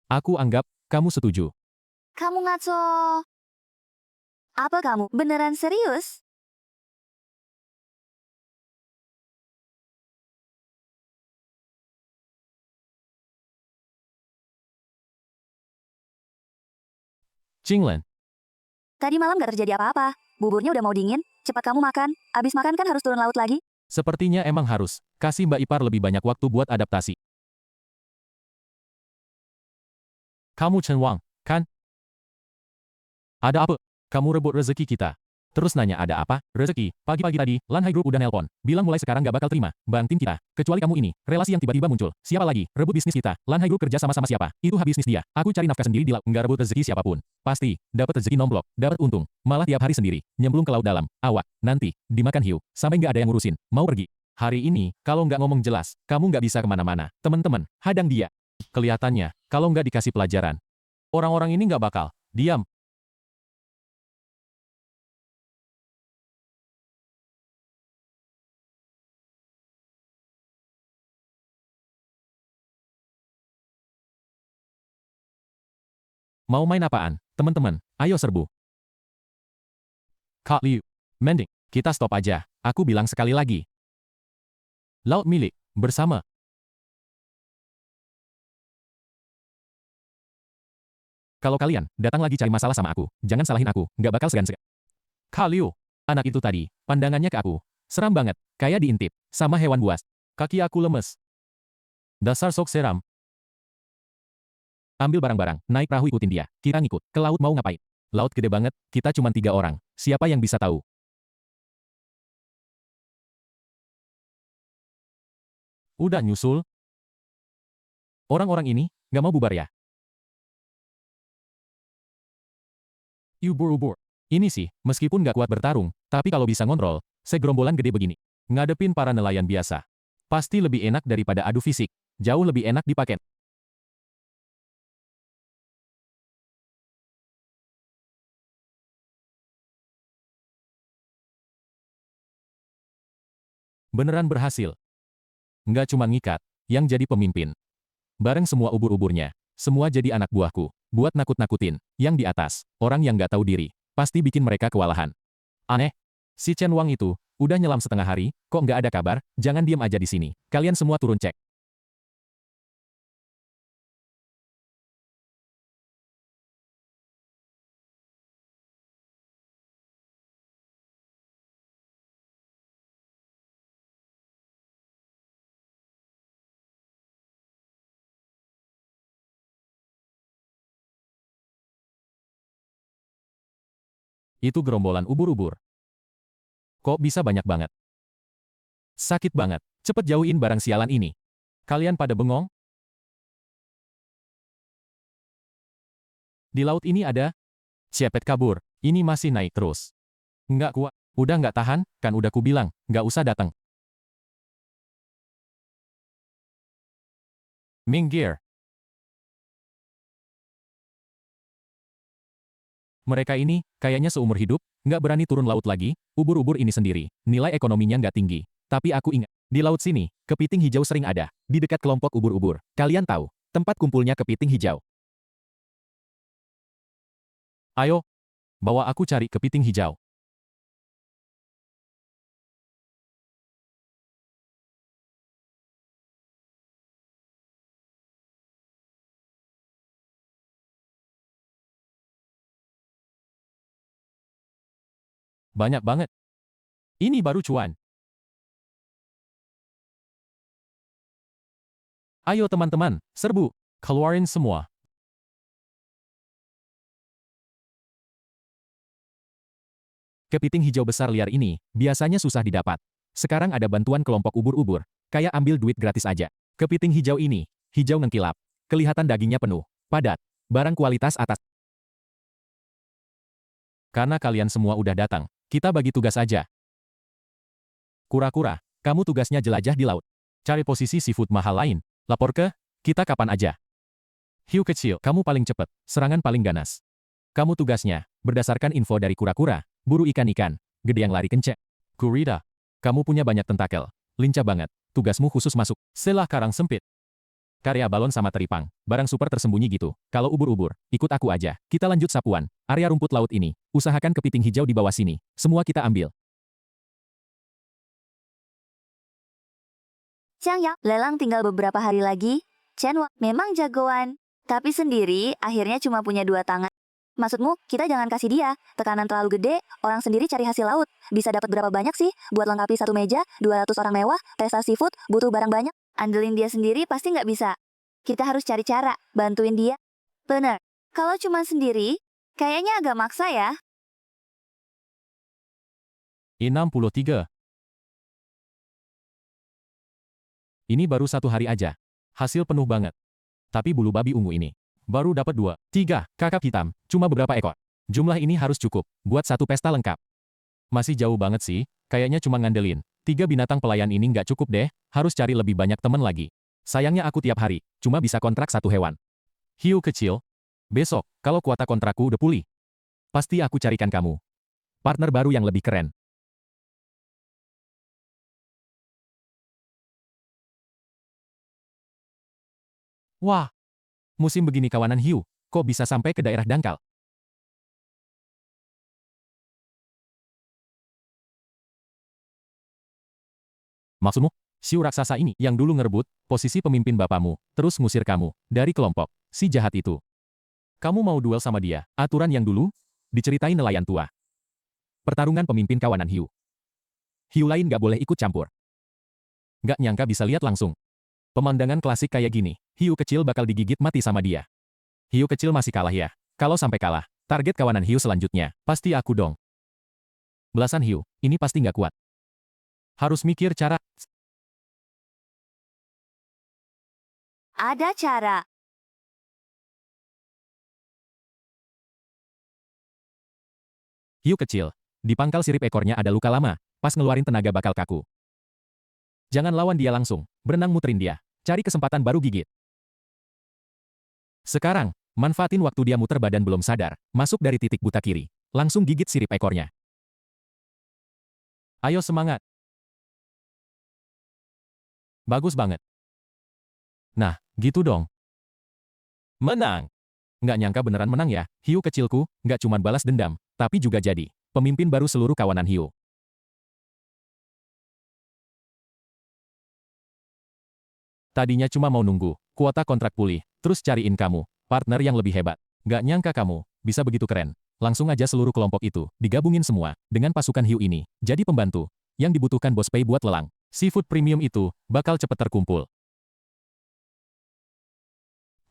Aku anggap, kamu setuju. Kamu ngaco. Apa kamu beneran serius? Jinglan, Tadi malam gak terjadi apa-apa. Buburnya udah mau dingin. Cepat kamu makan. Abis makan kan harus turun laut lagi. sepertinya emang harus. Kasih Mbak Ipar lebih banyak waktu buat adaptasi. Kamu Chen Wang, kan? Ada apa? Kamu rebut rezeki kita. Terus nanya ada apa? Rezeki. Pagi-pagi tadi, Lanhai Group udah nelpon. Bilang mulai sekarang gak bakal terima. Banting kita. Kecuali kamu ini. Relasi yang tiba-tiba muncul. Siapa lagi? Rebut bisnis kita. Lanhai Group kerja sama-sama siapa? Itu hak bisnis dia. Aku cari nafkah sendiri di laut. Nggak rebut rezeki siapapun. Pasti. Dapat rezeki nomblok. Dapat untung. Malah tiap hari sendiri. Nyemplung ke laut dalam. Awak. Nanti. Dimakan hiu. Sampai nggak ada yang ngurusin. Mau pergi. Hari ini, kalau nggak ngomong jelas, kamu nggak bisa kemana-mana. Teman-teman, hadang dia. Kelihatannya, kalau nggak dikasih pelajaran, orang-orang ini nggak bakal. Diam. Mau main apaan? Teman-teman, ayo serbu. Kak Liu. Mending, kita stop aja. Aku bilang sekali lagi. Laut milik, bersama. Kalau kalian datang lagi cari masalah sama aku, jangan salahin aku, nggak bakal segan-segan. Kak Liu, anak itu tadi, pandangannya ke aku. Seram banget, kayak diintip, sama hewan buas. Kaki aku lemes. Dasar sok seram. Ambil barang-barang, naik perahu ikutin dia. Kita ngikut, ke laut mau ngapain? Laut gede banget, kita cuma 3 orang. Siapa yang bisa tahu? Udah nyusul? Orang-orang ini, nggak mau bubar ya? Ubur-ubur. Ini sih, meskipun nggak kuat bertarung, tapi kalau bisa ngontrol, segerombolan gede begini. Ngadepin para nelayan biasa. Pasti lebih enak daripada adu fisik. Jauh lebih enak dipakai. Beneran berhasil. Nggak cuma ngikat, yang jadi pemimpin. Bareng semua ubur-uburnya. Semua jadi anak buahku. Buat nakut-nakutin. Yang di atas, orang yang nggak tahu diri. Pasti bikin mereka kewalahan. Aneh. Si Chen Wang itu, udah nyelam setengah hari, kok nggak ada kabar? Jangan diam aja di sini. Kalian semua turun cek. Itu gerombolan ubur-ubur. Kok bisa banyak banget? Sakit banget. Cepet jauhin barang sialan ini. Kalian pada bengong? Di laut ini ada cepet kabur. Ini masih naik terus. Nggak kuat. Udah nggak tahan, kan udah kubilang, nggak usah datang. Minggir. Mereka ini, kayaknya seumur hidup, nggak berani turun laut lagi, ubur-ubur ini sendiri, nilai ekonominya nggak tinggi. Tapi aku ingat, di laut sini, kepiting hijau sering ada, di dekat kelompok ubur-ubur. Kalian tahu, tempat kumpulnya kepiting hijau. Ayo, bawa aku cari kepiting hijau. Banyak banget. Ini baru cuan. Ayo teman-teman, serbu. Keluarin semua. Kepiting hijau besar liar ini, biasanya susah didapat. Sekarang ada bantuan kelompok ubur-ubur, kayak ambil duit gratis aja. Kepiting hijau ini, hijau ngekilap. Kelihatan dagingnya penuh, padat, barang kualitas atas. Karena kalian semua udah datang, kita bagi tugas aja. Kura-kura, kamu tugasnya jelajah di laut. Cari posisi seafood mahal lain. Lapor ke kita kapan aja. Hiu kecil, kamu paling cepat, serangan paling ganas. Kamu tugasnya, berdasarkan info dari kura-kura, buru ikan-ikan, gede yang lari kenceng. Kurida, kamu punya banyak tentakel, lincah banget, tugasmu khusus masuk selah karang sempit. Karya balon sama teripang, barang super tersembunyi gitu. Kalau ubur-ubur, ikut aku aja. Kita lanjut sapuan, area rumput laut ini, usahakan kepiting hijau di bawah sini. Semua kita ambil. Chang Yang, lelang tinggal beberapa hari lagi. Chen Wang memang jagoan. Tapi sendiri, akhirnya cuma punya 2 tangan. Maksudmu, kita jangan kasih dia. Tekanan terlalu gede, orang sendiri cari hasil laut. Bisa dapat berapa banyak sih? Buat lengkapi satu meja, 200 orang mewah, pesta seafood, butuh barang banyak. Andelin dia sendiri pasti nggak bisa. Kita harus cari cara, bantuin dia. Bener. Kalau cuma sendiri, kayaknya agak maksa ya. 63. Ini baru 1 hari aja. Hasil penuh banget. Tapi bulu babi ungu ini, baru dapat 2, 3 kakap hitam, cuma beberapa ekor. Jumlah ini harus cukup, buat satu pesta lengkap. Masih jauh banget sih, kayaknya cuma ngandelin. 3 binatang pelayan ini nggak cukup deh, harus cari lebih banyak teman lagi. Sayangnya aku tiap hari, cuma bisa kontrak 1 hewan. Hiu kecil, besok, kalau kuota kontrakku udah pulih, pasti aku carikan kamu partner baru yang lebih keren. Wah, musim begini kawanan hiu, kok bisa sampai ke daerah dangkal? Maksudmu, Siu raksasa ini yang dulu ngerebut posisi pemimpin bapamu, terus ngusir kamu dari kelompok si jahat itu. Kamu mau duel sama dia? Aturan yang dulu diceritain nelayan tua. Pertarungan pemimpin kawanan hiu. Hiu lain gak boleh ikut campur. Gak nyangka bisa lihat langsung. Pemandangan klasik kayak gini, hiu kecil bakal digigit mati sama dia. Hiu kecil masih kalah ya. Kalau sampai kalah, target kawanan hiu selanjutnya pasti aku dong. Belasan hiu, ini pasti nggak kuat. Harus mikir cara. Ada cara. Hiu kecil, di pangkal sirip ekornya ada luka lama, pas ngeluarin tenaga bakal kaku. Jangan lawan dia langsung, berenang muterin dia, cari kesempatan baru gigit. Sekarang, manfaatin waktu dia muter badan belum sadar, masuk dari titik buta kiri, langsung gigit sirip ekornya. Ayo semangat. Bagus banget. Nah, gitu dong. Menang. Nggak nyangka beneran menang ya, hiu kecilku, nggak cuma balas dendam, tapi juga jadi pemimpin baru seluruh kawanan hiu. Tadinya cuma mau nunggu, kuota kontrak pulih, terus cariin kamu, partner yang lebih hebat. Nggak nyangka kamu, bisa begitu keren. Langsung aja seluruh kelompok itu, digabungin semua, dengan pasukan hiu ini, jadi pembantu, yang dibutuhkan Bos Pei buat lelang. Seafood premium itu, bakal cepet terkumpul.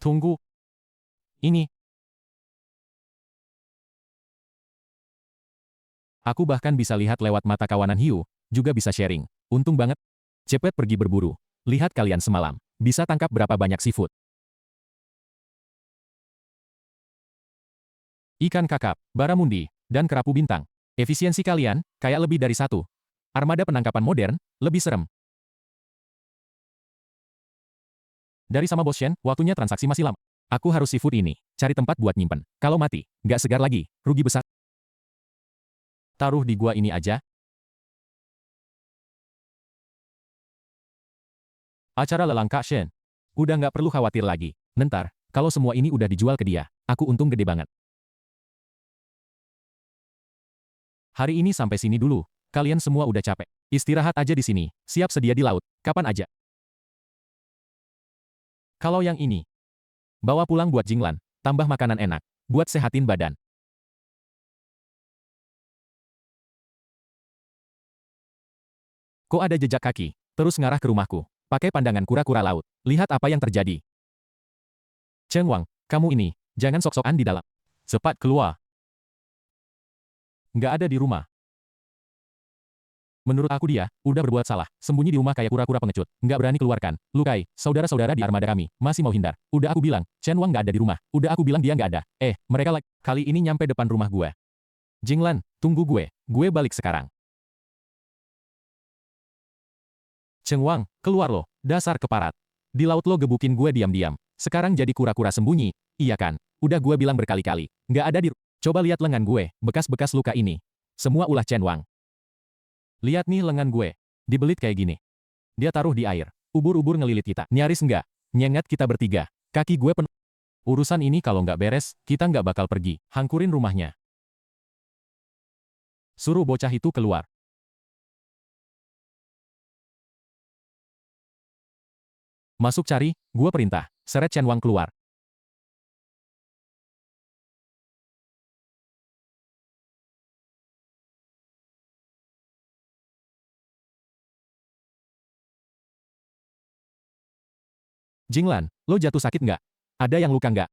Tunggu. Ini. Aku bahkan bisa lihat lewat mata kawanan hiu, juga bisa sharing. Untung banget. Cepet pergi berburu. Lihat kalian semalam, bisa tangkap berapa banyak seafood. Ikan kakap, baramundi, dan kerapu bintang. Efisiensi kalian, kayak lebih dari satu. Armada penangkapan modern, lebih serem. Dari sama Bos Shen, waktunya transaksi masih lama. Aku harus seafood ini, cari tempat buat nyimpen. Kalau mati, nggak segar lagi, rugi besar. Taruh di gua ini aja. Acara lelang Kak Shen. Udah nggak perlu khawatir lagi. Nentar, kalau semua ini udah dijual ke dia, aku untung gede banget. Hari ini sampai sini dulu. Kalian semua udah capek. Istirahat aja di sini, siap sedia di laut, kapan aja. Kalau yang ini, bawa pulang buat Jinglan, tambah makanan enak, buat sehatin badan. Kok ada jejak kaki, terus ngarah ke rumahku. Pakai pandangan kura-kura laut. Lihat apa yang terjadi. Cheng Wang, kamu ini, jangan sok-sokan di dalam. Cepat keluar. Nggak ada di rumah. Menurut aku dia, udah berbuat salah. Sembunyi di rumah kayak kura-kura pengecut. Nggak berani keluarkan. Lukai, saudara-saudara di armada kami, masih mau hindar. Udah aku bilang, Chen Wang nggak ada di rumah. Udah aku bilang dia nggak ada. Mereka lagi. Kali ini nyampe depan rumah gue. Jinglan, tunggu gue. Gue balik sekarang. Cheng Wang, keluar lo, dasar keparat. Di laut lo gebukin gue diam-diam. Sekarang jadi kura-kura sembunyi. Iya kan? Udah gue bilang berkali-kali. Nggak ada di... Coba lihat lengan gue, bekas-bekas luka ini. Semua ulah Chen Wang. Lihat nih lengan gue. Dibelit kayak gini. Dia taruh di air. Ubur-ubur ngelilit kita. Nyaris enggak. Nyengat kita bertiga. Kaki gue penuh. Urusan ini kalau nggak beres, kita nggak bakal pergi. Hancurin rumahnya. Suruh bocah itu keluar. Masuk cari, gue perintah. Seret Chen Wang keluar. Jinglan, lo jatuh sakit nggak? Ada yang luka nggak?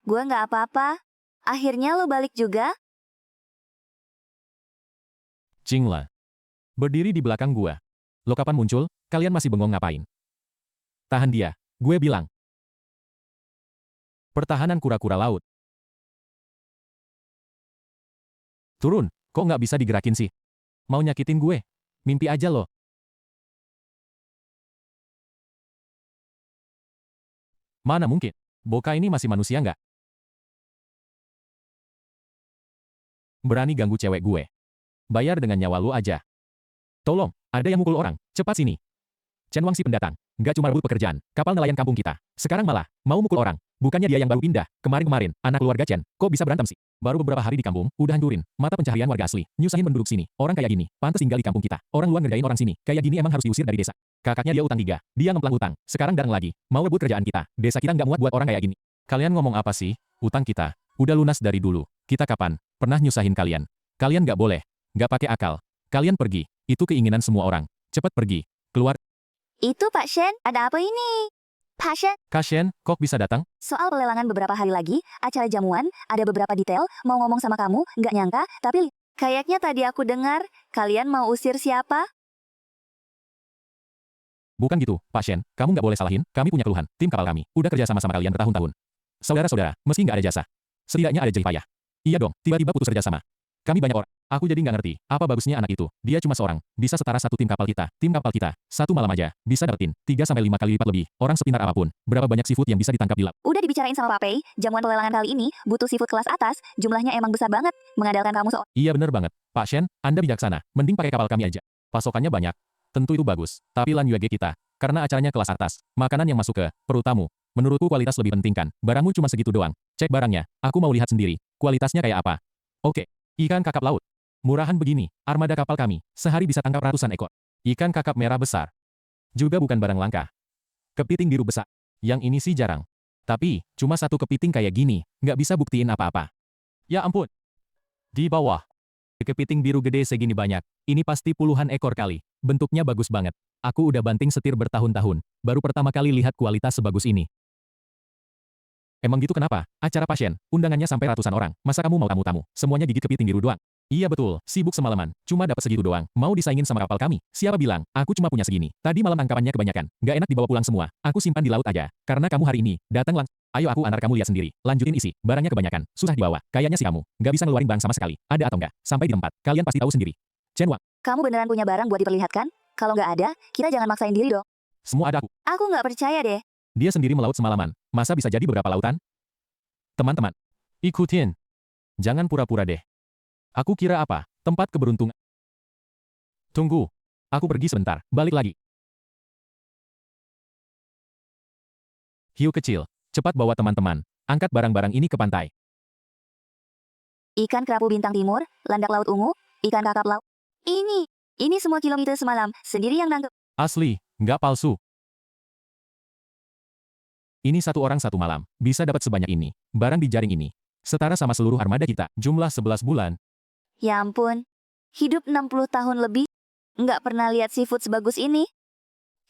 Gue nggak apa-apa. Akhirnya lo balik juga? Jinglan. Berdiri di belakang gue. Lo kapan muncul? Kalian masih bengong ngapain? Tahan dia. Gue bilang. Pertahanan kura-kura laut. Turun, kok nggak bisa digerakin sih? Mau nyakitin gue? Mimpi aja lo. Mana mungkin? Boka ini masih manusia nggak? Berani ganggu cewek gue. Bayar dengan nyawa lu aja. Tolong, ada yang mukul orang. Cepat sini. Chen Wang si pendatang. Nggak cuma rebut pekerjaan, kapal nelayan kampung kita. Sekarang malah, mau mukul orang. Bukannya dia yang baru pindah, kemarin-kemarin, anak keluarga Chen. Kok bisa berantem sih? Baru beberapa hari di kampung, udah hancurin. Mata pencaharian warga asli. Nyusahin penduduk sini. Orang kayak gini, pantas tinggal di kampung kita. Orang luar ngerjain orang sini. Kayak gini emang harus diusir dari desa. Kakaknya dia utang 3. Dia ngemplang utang. Sekarang datang lagi. Mau rebut kerjaan kita. Desa kita nggak muat buat orang kayak gini. Kalian ngomong apa sih? Utang kita. Udah lunas dari dulu. Kita kapan? Pernah nyusahin kalian? Kalian nggak boleh. Nggak pakai akal. Kalian pergi. Itu keinginan semua orang. Cepat pergi. Keluar. Itu Pak Shen, ada apa ini? Pak Shen, Kak Shen, kok bisa datang? soal pelelangan beberapa hari lagi, acara jamuan, ada beberapa detail, mau ngomong sama kamu, nggak nyangka, tapi kayaknya tadi aku dengar, kalian mau usir siapa? Bukan gitu, Pak Shen. Kamu nggak boleh salahin. Kami punya keluhan. Tim kapal kami. Udah kerja sama kalian bertahun-tahun. Saudara-saudara, meski nggak ada jasa. Setidaknya ada jerih payah. Iya dong, tiba-tiba putus kerja sama. Kami banyak orang. Aku jadi nggak ngerti, apa bagusnya anak itu. Dia cuma seorang. Bisa setara satu tim kapal kita. Tim kapal kita, satu malam aja, bisa dapetin 3-5 kali lipat lebih. Orang sepintar apapun. Berapa banyak seafood yang bisa ditangkap di laut? Udah dibicarain sama Pak Pei, jamuan pelelangan kali ini, butuh seafood kelas atas, jumlahnya emang besar banget, mengandalkan kamu Iya bener banget. Pak Shen, Anda bijaksana. Mending pakai kapal kami aja. Pasokannya banyak. Tentu itu bagus. Tapi Lan Yuege kita. Karena acaranya kelas atas. Makanan yang masuk ke perut tamu. Menurutku kualitas lebih penting kan. Barangmu cuma segitu doang. Cek barangnya. Aku mau lihat sendiri. Kualitasnya kayak apa. Oke. Ikan kakap laut. Murahan begini. Armada kapal kami. Sehari bisa tangkap ratusan ekor. Ikan kakap merah besar. Juga bukan barang langka. Kepiting biru besar. Yang ini sih jarang. Tapi, cuma satu kepiting kayak gini. Nggak bisa buktiin apa-apa. Ya ampun. Di bawah. Kepiting biru gede segini banyak. Ini pasti puluhan ekor kali. Bentuknya bagus banget. Aku udah banting setir bertahun-tahun. Baru pertama kali lihat kualitas sebagus ini. Emang gitu kenapa? Acara pasien, undangannya sampai ratusan orang. Masa kamu mau tamu-tamu? Semuanya gigit kepiting biru doang. Iya betul, sibuk semalaman. Cuma dapat segitu doang. Mau disaingin sama kapal kami. Siapa bilang, aku cuma punya segini. Tadi malam tangkapannya kebanyakan. Gak enak dibawa pulang semua. Aku simpan di laut aja. Karena kamu hari ini, datang langsung. Ayo aku antar kamu lihat sendiri. Lanjutin isi. Barangnya kebanyakan. Susah dibawa. Kayaknya si kamu. Gak bisa ngeluarin barang sama sekali. Ada atau enggak? Sampai di tempat. Kalian pasti tahu sendiri. Chen Wang, Kamu beneran punya barang buat diperlihatkan? Kalau nggak ada, kita jangan maksain diri dong. semua ada aku. Aku nggak percaya deh. Dia sendiri melaut semalaman. Masa bisa jadi beberapa lautan? Teman-teman, ikutin. Jangan pura-pura deh. Aku kira apa? Tempat keberuntungan. Tunggu. Aku pergi sebentar. Balik lagi. Hiu kecil. Cepat bawa teman-teman. Angkat barang-barang ini ke pantai. Ikan kerapu bintang timur, landak laut ungu, ikan kakap laut. Ini semua kilometer semalam, sendiri yang nangkep. Asli, nggak palsu. Ini satu orang satu malam. Bisa dapat sebanyak ini. Barang di jaring ini. Setara sama seluruh armada kita. Jumlah 11 bulan. Ya ampun, hidup 60 tahun lebih, nggak pernah lihat seafood sebagus ini.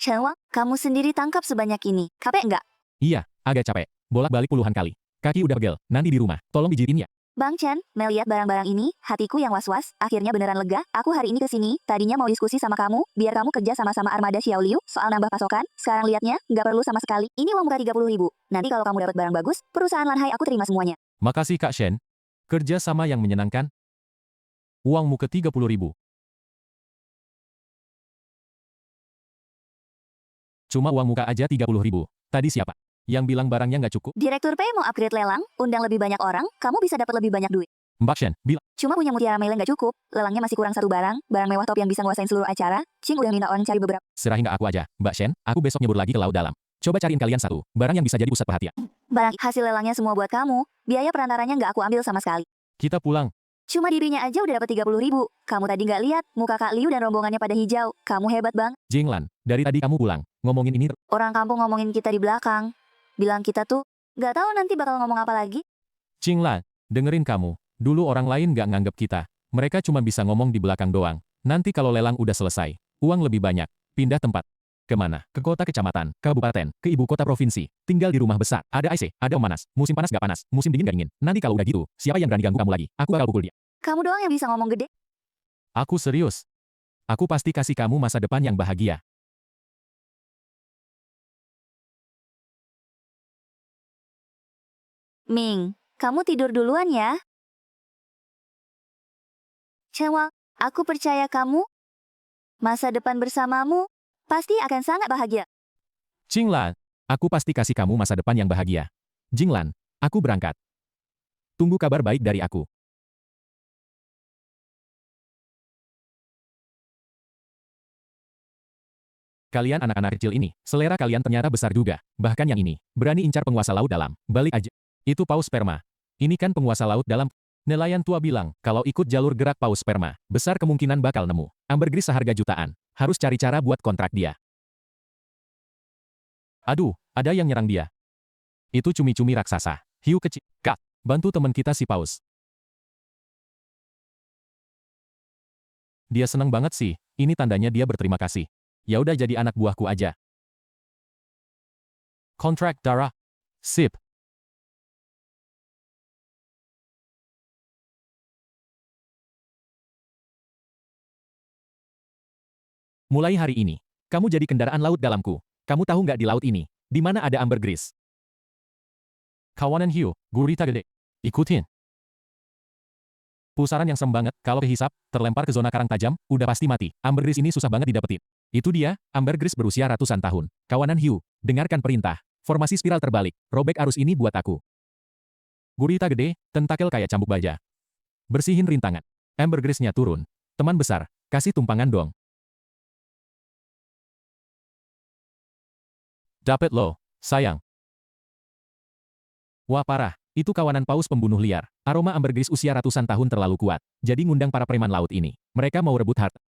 Chen Wang, kamu sendiri tangkap sebanyak ini. Capek nggak? Iya, agak capek. Bolak-balik puluhan kali. Kaki udah pegel. Nanti di rumah. Tolong pijitin ya. Bang Chen, melihat barang-barang ini, hatiku yang was-was, akhirnya beneran lega. Aku hari ini ke sini, tadinya mau diskusi sama kamu, biar kamu kerja sama-sama armada Xiao Liu, soal nambah pasokan. Sekarang liatnya, nggak perlu sama sekali. Ini uang muka 30.000. Nanti kalau kamu dapat barang bagus, perusahaan Lanhai aku terima semuanya. Makasih Kak Shen. Kerja sama yang menyenangkan. Uangmu ke 30.000. Cuma uang muka aja 30.000. Tadi siapa? Yang bilang barangnya nggak cukup? Direktur P mau upgrade lelang, undang lebih banyak orang, kamu bisa dapat lebih banyak duit. Mbak Shen, bilang. Cuma punya mutiara Mele nggak cukup, lelangnya masih kurang satu barang mewah top yang bisa nguasain seluruh acara. Cing udah minta orang cari beberapa. Serahin ke aku aja. Mbak Shen, aku besok nyebur lagi ke laut dalam. Coba cariin kalian satu. Barang yang bisa jadi pusat perhatian. Barang hasil lelangnya semua buat kamu, biaya perantaranya nggak aku ambil sama sekali. Kita pulang. Cuma dirinya aja udah dapat 30.000. Kamu tadi nggak lihat, muka Kak Liu dan rombongannya pada hijau. Kamu hebat bang. Jinglan, dari tadi kamu pulang. Ngomongin ini. Orang kampung ngomongin kita di belakang. Bilang kita tuh, nggak tahu nanti bakal ngomong apa lagi. Jinglan, dengerin kamu. Dulu orang lain nggak nganggep kita. Mereka cuma bisa ngomong di belakang doang. Nanti kalau lelang udah selesai, uang lebih banyak. Pindah tempat. Kemana? Ke kota kecamatan, kabupaten, ke ibu kota provinsi. Tinggal di rumah besar. Ada AC, ada panas. Musim panas gak panas, musim dingin gak dingin. Nanti kalau udah gitu, siapa yang berani ganggu kamu lagi? Aku bakal pukul dia. Kamu doang yang bisa ngomong gede. Aku serius. Aku pasti kasih kamu masa depan yang bahagia. Ming, kamu tidur duluan ya. Chen Wang, aku percaya kamu. Masa depan bersamamu pasti akan sangat bahagia. Jinglan, aku pasti kasih kamu masa depan yang bahagia. Jinglan, aku berangkat. Tunggu kabar baik dari aku. Kalian anak-anak kecil ini, selera kalian ternyata besar juga. Bahkan yang ini, berani incar penguasa laut dalam. Balik aja. Itu paus sperma. Ini kan penguasa laut dalam. Nelayan tua bilang, kalau ikut jalur gerak paus sperma, besar kemungkinan bakal nemu. Ambergris seharga jutaan. Harus cari cara buat kontrak dia. Aduh, ada yang nyerang dia. Itu cumi-cumi raksasa. Hiu kecil. Kak, bantu teman kita si paus. Dia seneng banget sih. Ini tandanya dia berterima kasih. Ya udah jadi anak buahku aja. Kontrak darah. Sip. Mulai hari ini, kamu jadi kendaraan laut dalamku. Kamu tahu nggak di laut ini, di mana ada ambergris? Kawanan hiu, gurita gede. Ikutin. Pusaran yang serem banget, kalau kehisap, terlempar ke zona karang tajam, udah pasti mati. Ambergris ini susah banget didapetin. Itu dia, ambergris berusia ratusan tahun. Kawanan hiu, dengarkan perintah. Formasi spiral terbalik, robek arus ini buat aku. Gurita gede, tentakel kayak cambuk baja. Bersihin rintangan. Ambergrisnya turun. Teman besar, kasih tumpangan dong. Dapet lo, sayang. Wah parah, itu kawanan paus pembunuh liar. Aroma ambergris usia ratusan tahun terlalu kuat. Jadi ngundang para preman laut ini. Mereka mau rebut harta.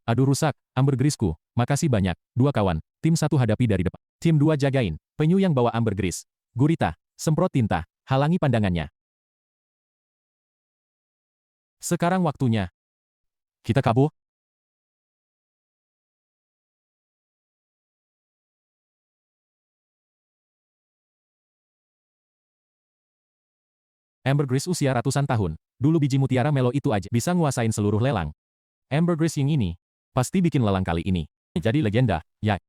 Aduh rusak, ambergrisku. Makasih banyak. Dua kawan, tim satu hadapi dari depan. Tim dua jagain. Penyu yang bawa ambergris. Gurita, semprot tinta, halangi pandangannya. Sekarang waktunya. Kita kabur. Ambergris usia ratusan tahun. Dulu biji mutiara melo itu aja bisa nguasain seluruh lelang. Ambergris yang ini pasti bikin lelang kali ini jadi legenda, ya.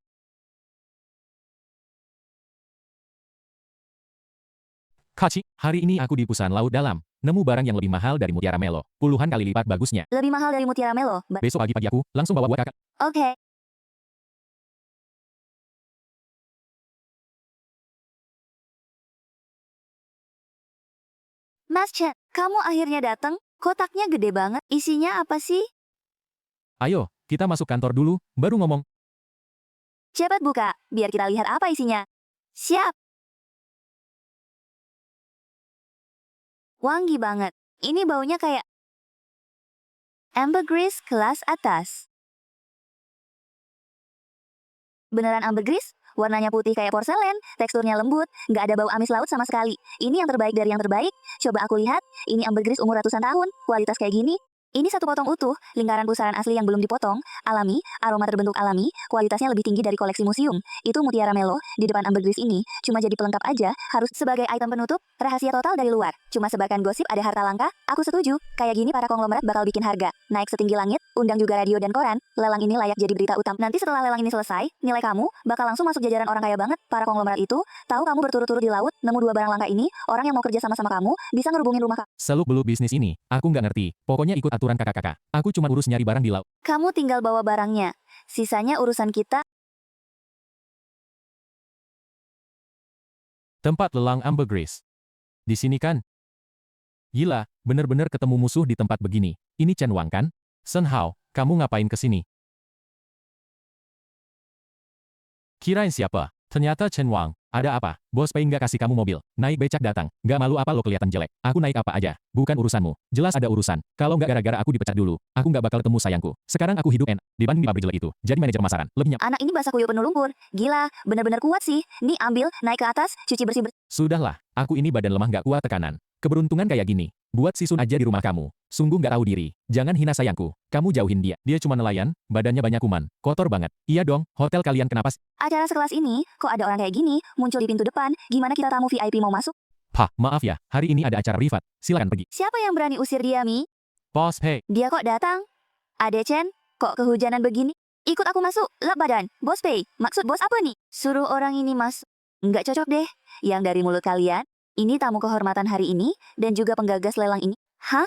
Kachi, hari ini aku di Pusan Laut Dalam, nemu barang yang lebih mahal dari mutiara melo, puluhan kali lipat bagusnya. Lebih mahal dari mutiara melo. Besok pagi-pagi aku langsung bawa buat kakak. Oke. Mas Chen, kamu akhirnya datang? Kotaknya gede banget. Isinya apa sih? Ayo, kita masuk kantor dulu, baru ngomong. Cepat buka, biar kita lihat apa isinya. Siap. Wangi banget. Ini baunya kayak ambergris kelas atas. Beneran ambergris? Warnanya putih kayak porselen, teksturnya lembut, nggak ada bau amis laut sama sekali. Ini yang terbaik dari yang terbaik. Coba aku lihat, ini ambergris umur ratusan tahun, kualitas kayak gini. Ini satu potong utuh, lingkaran pusaran asli yang belum dipotong, alami, aroma terbentuk alami, kualitasnya lebih tinggi dari koleksi museum. Itu mutiara melo, di depan ambergris ini, cuma jadi pelengkap aja, harus sebagai item penutup, rahasia total dari luar. Cuma sebarkan gosip ada harta langka, aku setuju, kayak gini para konglomerat bakal bikin harga naik setinggi langit, undang juga radio dan koran, lelang ini layak jadi berita utama. Nanti setelah lelang ini selesai, nilai kamu bakal langsung masuk jajaran orang kaya banget. Para konglomerat itu, tahu kamu berturut-turut di laut, nemu dua barang langka ini, orang yang mau kerja sama-sama kamu, bisa ngerubungin rumah kamu. Seluk-beluk bisnis ini, aku nggak ngerti, pokoknya ikut aturan kakak-kakak. Aku cuma urus nyari barang di laut. Kamu tinggal bawa barangnya, sisanya urusan kita. Tempat lelang ambergris. Di sini kan? Gila, bener-bener ketemu musuh di tempat begini. Ini Chen Wang kan? Shen Hao, kamu ngapain kesini? Kirain siapa? Ternyata Chen Wang. Ada apa? Bos Pei nggak kasih kamu mobil. Naik becak datang. Nggak malu apa lo kelihatan jelek? Aku naik apa aja. Bukan urusanmu. Jelas ada urusan. Kalau nggak gara-gara aku dipecat dulu, aku nggak bakal ketemu sayangku. Sekarang aku hidup enak. Dibanding di pabrik jelek itu. Jadi manajer pemasaran. Lebih nyaman. Anak ini basah kuyup penuh lumpur. Gila, bener-bener kuat sih. Nih ambil, naik ke atas, cuci bersih-bersih. Sudahlah. Aku ini badan lemah nggak kuat tekanan. Keberuntungan kayak gini. Buat si Sun aja di rumah kamu. Sungguh nggak tahu diri. Jangan hina sayangku. Kamu jauhin dia. Dia cuma nelayan, badannya banyak kuman. Kotor banget. Iya dong, hotel kalian kenapa sih? Acara sekelas ini, kok ada orang kayak gini, muncul di pintu depan, gimana kita tamu VIP mau masuk? Pah, maaf ya, hari ini ada acara privat. Silakan pergi. Siapa yang berani usir dia, Mi? Bos Pei. Dia kok datang? Ade Chen, kok kehujanan begini? Ikut aku masuk, lap badan. Bos Pei, maksud bos apa nih? Suruh orang ini masuk. Nggak cocok deh. Yang dari mulut kalian, ini tamu kehormatan hari ini, dan juga penggagas lelang ini. Hah?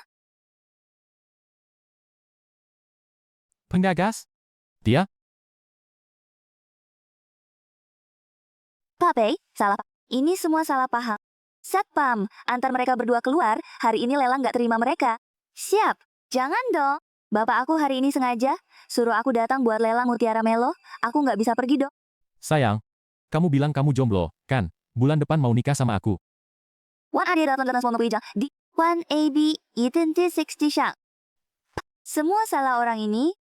Penggagas? Dia? Pak Pei, salah. Ini semua salah paham. Satpam, antar mereka berdua keluar, hari ini lelang nggak terima mereka. Siap, jangan dong. Bapak aku hari ini sengaja, suruh aku datang buat lelang mutiara melo, aku nggak bisa pergi dong. Sayang, kamu bilang kamu jomblo, kan? Bulan depan mau nikah sama aku. 1AB 160上. Semua salah orang ini.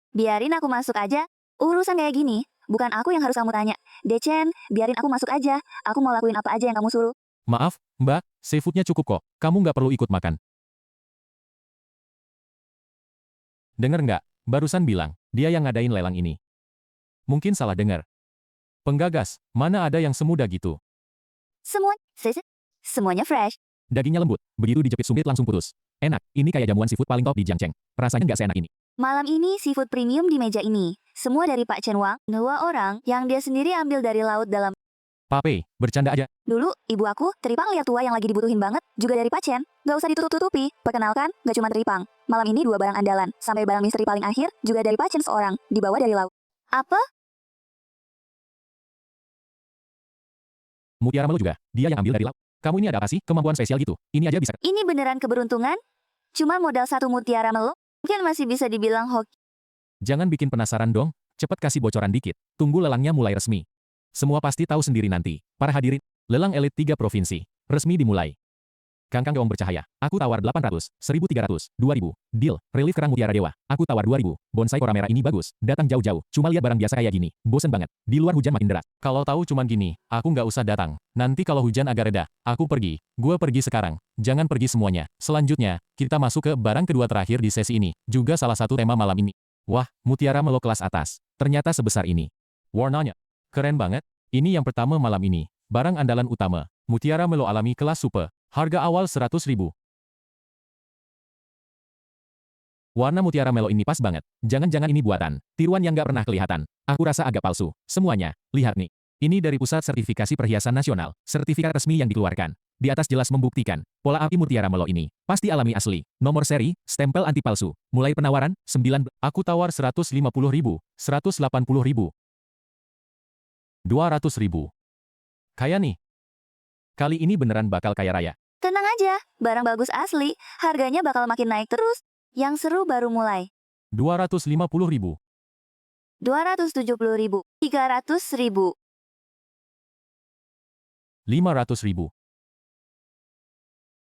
Biarin aku masuk aja. Urusan kayak gini, bukan aku yang harus kamu tanya. Dechen, biarin aku masuk aja. Aku mau lakuin apa aja yang kamu suruh. Maaf, Mbak, seafoodnya cukup kok. Kamu nggak perlu ikut makan. Dengar nggak? Barusan bilang, dia yang ngadain lelang ini. Mungkin salah dengar. Penggagas, mana ada yang semudah gitu. Semuanya fresh. Dagingnya lembut, begitu dijepit sumbit langsung putus. Enak, ini kayak jamuan seafood paling top di Jiangcheng. Rasanya nggak seenak ini. Malam ini seafood premium di meja ini. Semua dari Pak Chen Wang, 2 orang yang dia sendiri ambil dari laut dalam. Pak Pei, bercanda aja. Dulu, ibu aku, teripang liar tua yang lagi dibutuhin banget, juga dari Pak Chen. Gak usah ditutup-tutupi. Perkenalkan, gak cuma teripang. Malam ini 2 barang andalan, sampai barang misteri paling akhir, juga dari Pak Chen seorang, dibawa dari laut. Apa? Mutiara Melo juga, dia yang ambil dari laut. Kamu ini ada apa sih, kemampuan spesial gitu? Ini aja bisa. Ini beneran keberuntungan? Cuma modal 1 mutiara melo? Mungkin masih bisa dibilang hoki. Jangan bikin penasaran dong, cepat kasih bocoran dikit. Tunggu lelangnya mulai resmi. Semua pasti tahu sendiri nanti. Para hadirin, lelang elit 3 provinsi. Resmi dimulai. Kangkang Yong bercahaya. Aku tawar 800, 1300, 2000. Deal, relief kerang mutiara dewa. Aku tawar 2000. Bonsai kora merah ini bagus. Datang jauh-jauh. Cuma lihat barang biasa kayak gini. Bosen banget. Di luar hujan makin deras. Kalau tahu cuman gini, aku nggak usah datang. Nanti kalau hujan agak reda, aku pergi. Gue pergi sekarang. Jangan pergi semuanya. Selanjutnya, kita masuk ke barang kedua terakhir di sesi ini. Juga salah satu tema malam ini. Wah, mutiara melo kelas atas. Ternyata sebesar ini. Warnanya keren banget. Ini yang pertama malam ini. Barang andalan utama. Mutiara melo alami kelas super. Harga awal 100.000. Warna mutiara melo ini pas banget. Jangan-jangan ini buatan. Tiruan yang nggak pernah kelihatan. Aku rasa agak palsu. Semuanya. Lihat nih. Ini dari Pusat Sertifikasi Perhiasan Nasional. Sertifikat resmi yang dikeluarkan. Di atas jelas membuktikan. Pola api mutiara melo ini. Pasti alami asli. Nomor seri, stempel anti palsu. Mulai penawaran, 9. Aku tawar 150.000. 180.000. 200.000. Kaya nih. Kali ini beneran bakal kaya raya. Tenang aja, barang bagus asli, harganya bakal makin naik terus. Yang seru baru mulai. 250.000. 270.000, 300.000. 500.000.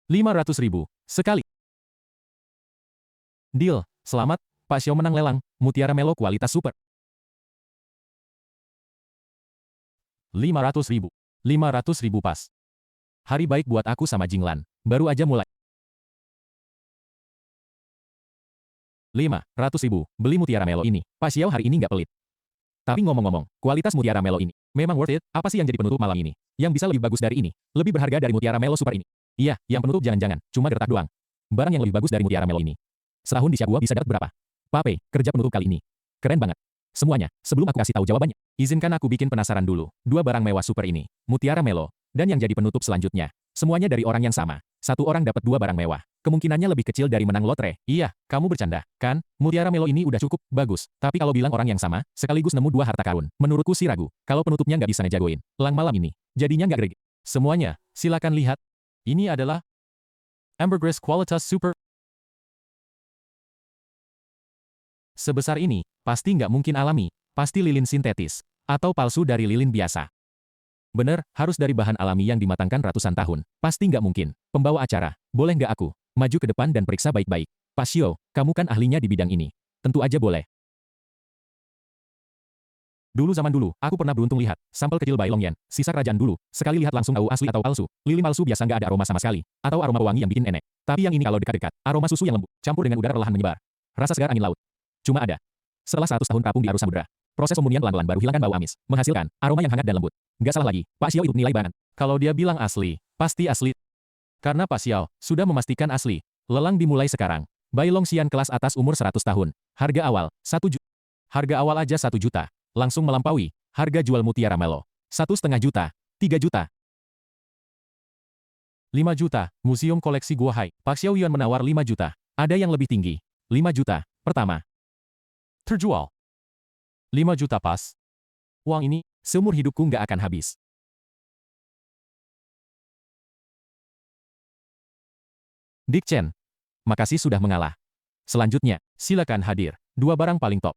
500.000. Sekali. Deal. Selamat, Pak Xiao menang lelang. Mutiara melo kualitas super. 500.000. 500.000 pas. Hari baik buat aku sama Jinglan. Baru aja mulai. 500.000. Beli mutiara melo ini. Pak Xiao hari ini nggak pelit. Tapi ngomong-ngomong, kualitas mutiara melo ini memang worth it. Apa sih yang jadi penutup malam ini? Yang bisa lebih bagus dari ini? Lebih berharga dari mutiara melo super ini? Iya, yang penutup jangan-jangan cuma gertak doang. Barang yang lebih bagus dari mutiara melo ini. Setahun di Siak gua bisa dapat berapa? Pape, kerja penutup kali ini. Keren banget. Semuanya, sebelum aku kasih tahu jawabannya, izinkan aku bikin penasaran dulu. Dua barang mewah super ini, mutiara melo, dan yang jadi penutup selanjutnya. Semuanya dari orang yang sama. Satu orang dapat dua barang mewah. Kemungkinannya lebih kecil dari menang lotre. Iya, kamu bercanda, kan? Mutiara melo ini udah cukup bagus. Tapi kalau bilang orang yang sama, sekaligus nemu dua harta karun. Menurutku sih ragu. Kalau penutupnya nggak bisa ngejagoin. Lang malam ini, jadinya nggak greget. Semuanya, silakan lihat. Ini adalah Ambergris Qualitas Super. Sebesar ini, pasti nggak mungkin alami. Pasti lilin sintetis. Atau palsu dari lilin biasa. Bener, harus dari bahan alami yang dimatangkan ratusan tahun. Pasti nggak mungkin. Pembawa acara, boleh nggak aku maju ke depan dan periksa baik-baik? Pak Xiao, kamu kan ahlinya di bidang ini. Tentu aja boleh. Dulu zaman dulu, aku pernah beruntung lihat sampel kecil Bai Longyan, sisa kerajaan dulu. Sekali lihat langsung tahu asli atau palsu. Lilin palsu biasa nggak ada aroma sama sekali, atau aroma wangi yang bikin enek. Tapi yang ini kalau dekat-dekat, aroma susu yang lembut, campur dengan udara perlahan menyebar. Rasa segar angin laut. Cuma ada. Setelah 100 tahun kapung di arus samudera, proses pemurnian pelan-pelan baru hilangkan bau amis, menghasilkan aroma yang hangat dan lembut. Nggak salah lagi, Pak Xiao itu nilai banget. Kalau dia bilang asli, pasti asli. Karena Pak Xiao sudah memastikan asli. Lelang dimulai sekarang. Bai Longxian kelas atas umur 100 tahun. Harga awal, 1 juta. Harga awal aja 1 juta. Langsung melampaui harga jual mutiara melo. 1,5 juta, 3 juta. 5 juta, museum koleksi Gua Hai. Pak Xiao Yuan menawar 5 juta. Ada yang lebih tinggi. 5 juta, pertama. Terjual. 5 juta pas. Uang ini, seumur hidupku nggak akan habis. Dick Chen. Makasih sudah mengalah. Selanjutnya, silakan hadir. Dua barang paling top.